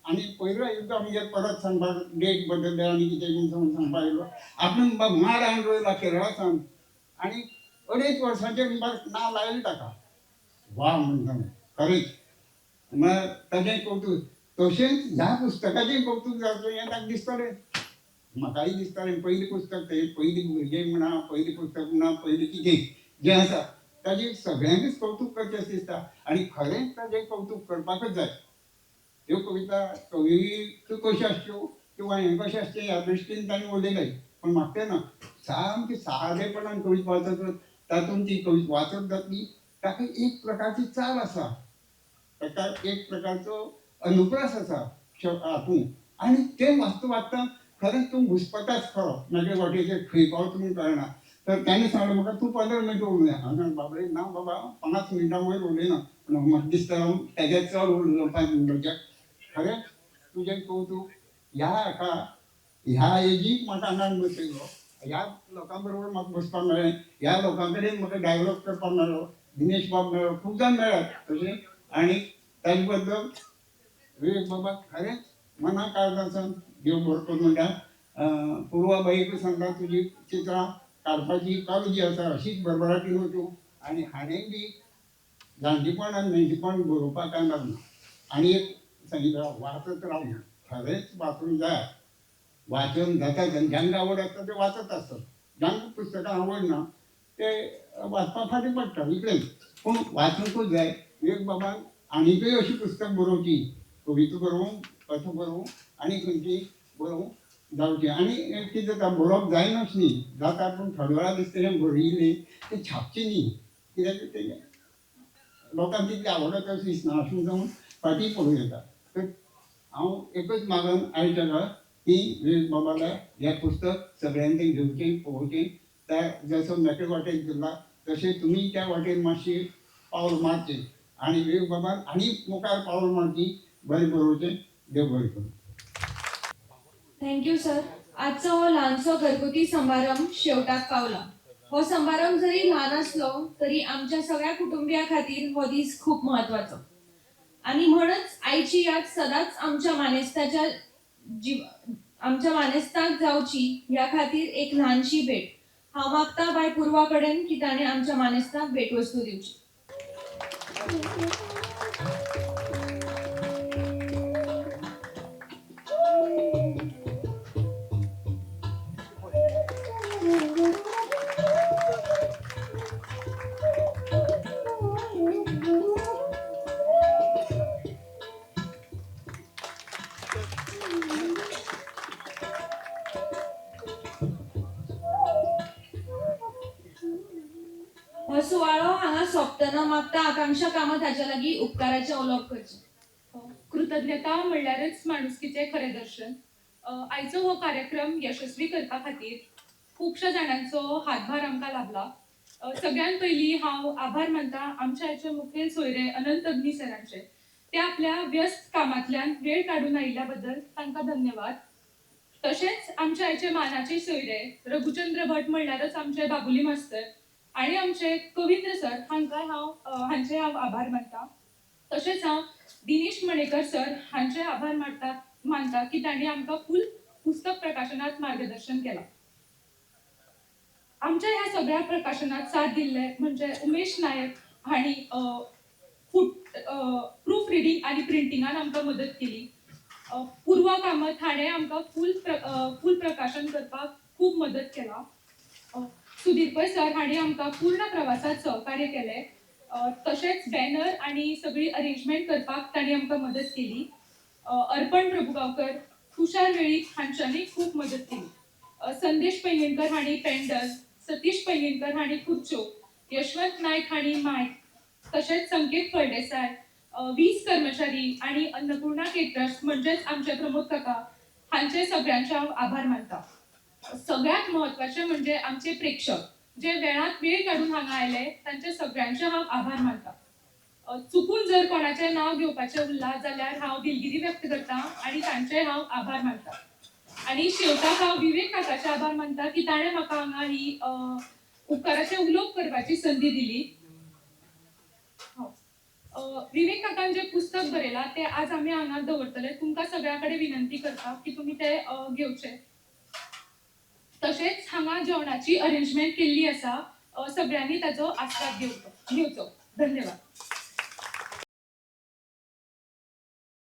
आनी पयलो एकदां आमगे परत सांगपाक डेट बदलले आनी कितें म्हूण सांगपाक येयलो. आपूण माड हाडून रोयला केरळासान आनी 2.5 वर्सांचेर नांव लायलें ताका. वा म्हणटा खरेंच म्हळ्यार ताजें कौतूक. तशेंच ह्या पुस्तकाचें कौतूक जावचें हें ताका दिसतालें. म्हाकाय दिसतालें पयलीं पुस्तक तें पयलीं भुरगें म्हणा पयलीं पुस्तक म्हणा पयलीं कितें जें आसा ताजें सगळ्यांकूच कौतूक करचें अशें दिसता. आनी खरेंच ताजें कौतूक करपाकच जाय. ह्यो कविता कवी कश्यो आसच्यो किंवा हें कशें आसचें ह्या दृश्टीन ताणें उलयलें. पूण म्हाका तें ना सामकें सादेपणान कविता वाचत तातूंत ती कविता वाचत जातली. ताका एक प्रकारची चाल आसा. ताका एक प्रकारचो अनुप्रास आसा हातूंत. आनी तें वाचता खरेंच तूं घुस्पताच खरो. मागीर वाटेचेर खंय पावता म्हूण कळना. तर ताणें सांगलें म्हाका तूं 15 मिनटां उलया. हांवें सांगलें बाबडे ना बाबा 5 मिनटां वयर उलयना. पूण म्हाका दिसता हांव तेज्या चड उलयलो 5 मिनटांच्या. खरेंच तुजें कौतूक ह्या हाका ह्या एजीक म्हाका हांगा बसयलो. ह्या लोकां बरोबर म्हाका बसपाक मेळ्ळें. ह्या लोकां कडेन म्हाका डायलॉग करपाक मेळ्ळो. दिनेश बाब मेळ्ळो. खूब जाण मेळ्ळ्यात तशें. आनी ताजे बद्दल विवेक बाबा खरेंच मना काळजासान देव बरो करूं म्हणटा. पुर्वाबाईकूय सांगता तुजी चित्रां काडपाची कला जी आसा अशीच भरभराटीन वचूं. आनी हाणें बी जाणटेपण आनी नेणटेपण बरोवपाक काय लागना. आनी एक सांगितलें वाचत राव म्हणून. खरेंच वाचूंक जाय. वाचन जाता जांकां आवड आसता ते वाचत आसतात. जांकां पुस्तकां आवडना ते वाचपा फाटी पडटा इकडेच पूण वाचूंकूच जाय विवेक बाबान आनीकय अशीं पुस्तक बरोवची कविता बरोवंक कथा बरोवंक आनी खंयची बरोवंक जावची आनी कितें जाता बरोवप जायनाच न्ही जाता पूण थोडे वेळा दिसतलें बरयलें तें छापचें न्ही कित्याक तें लोकांक तितलें आवडत अशें दिसना अशें जावन फाटीं पडूं येता तर हांव एकच मागन आयकतां की विवेक बाबाला हें पुस्तक सगळ्यांनी घेवचें पळोवचें त्या जसो मेकळे वाटेन केला तशें तुमी त्या वाटेन मातशी पावल मारचें आनी विवेक बाबान आनी मुखार पावल मारची बरें बरोवचें देव बरें करूं.
Thank you sir. आजचो हो ल्हानसो घरगुती समारंभ शेवटाक पावला. हो समारंभ जरी ल्हान असलो तरी आमच्या सगळ्या कुटुंबिया खातीर हो दीस खूप महत्वाचो आणि म्हणूनच आईची याद सदांच आमच्या मानेस्ताक जावची ह्या खातीर एक ल्हानशी भेट हांव मागता बाय पूर्वा कडेन की ताणें आमच्या मानेस्ताक भेटवस्तू दिवची. हो सुवाळो हांगा सोंपतना मागता आकांक्षा कामत हाच्या लागीं उपकाराचें उलोवप करचें.
कृतज्ञता म्हणल्यारच माणुसकीचें खरें दर्शन. आयचो हो कार्यक्रम यशस्वी करपा खातीर खुबश्या जाणांचो हातभार आमकां लाभला. सगळ्यात पयलीं हांव आभार मानता आमच्या आयचे मुखेल सोयरे अनंत अग्नी सरांचे. ते आपल्या व्यस्त कामांतल्यान वेळ काडून आयिल्ल्या बद्दल तांकां धन्यवाद. तशेंच आमच्या आयचे मानाचे सोयरे रघुचंद्र भट म्हणल्यारच आमचे बाबुली मास्तर आणि आमचे कविंद्र सर हांचे हांव आभार मानता. तशेंच हांव दिनेश मणेकर सर हांचे आभार मानता की तांणी आमकां फूल पुस्तक प्रकाशनात मार्गदर्शन केलां. आमच्या ह्या सगळ्या प्रकाशनात साथ दिल्ले म्हणजे उमेश नायक हांणी प्रूफ रिडींग आणि प्रिंटिंगान आमकां मदत केली. पूर्वा कामत हाणें आमकां फूल प्रकाशन करपाक खूब मदत केला. सुदीप पै सर हांणी आमकां पूर्ण प्रवासात सहकार्य केलें. तशेंच बॅनर आणि सगळी अरेंजमेंट करपाक तांणी आमकां मदत केली. अर्पण प्रभुगांवकर, तुषार वेळीप हांच्यांनी खूब मदत केली. संदेश पैंगीणकर हांणी पेंडल, सतीश पैंगीणकर हांणी खुर्च्यो, यशवंत नायक हांणी मायक, तशेंच संकेत फळदेसाय, 20 कर्मचारी आणि अन्नपूर्णा केटरर्स म्हणजेच आमचे प्रमोद काका हांचे सगळ्यांचे हांव आभार मानता. सगळ्यात महत्वाचे म्हणजे आमचे प्रेक्षक जे वेळात वेळ काढून हांगा आयले तांचे सगळ्यांचे हांव आभार मानता. चुकून जर कोणाचें नांव घेवपाचें उरलां जाल्यार हांव दिलगिरी व्यक्त करता आणि तांचे हांव आभार मानता. आणि शेवटाक हांव विवेक काकाचे आभार मानता की ताणें म्हाका हांगा ही उपकाराचें उलोवप करपाची संदी दिली. विवेक काकान जे पुस्तक बरयलां तें आज आमी हांगा दवरतले. तुमकां सगळ्या कडेन विनंती करता की तुमी तें घेवचें. तशेंच हांगा जेवणाची अरेंजमेंट केल्ली आसा. सगळ्यांनी ताचो आस्वाद घेवचो. धन्यवाद.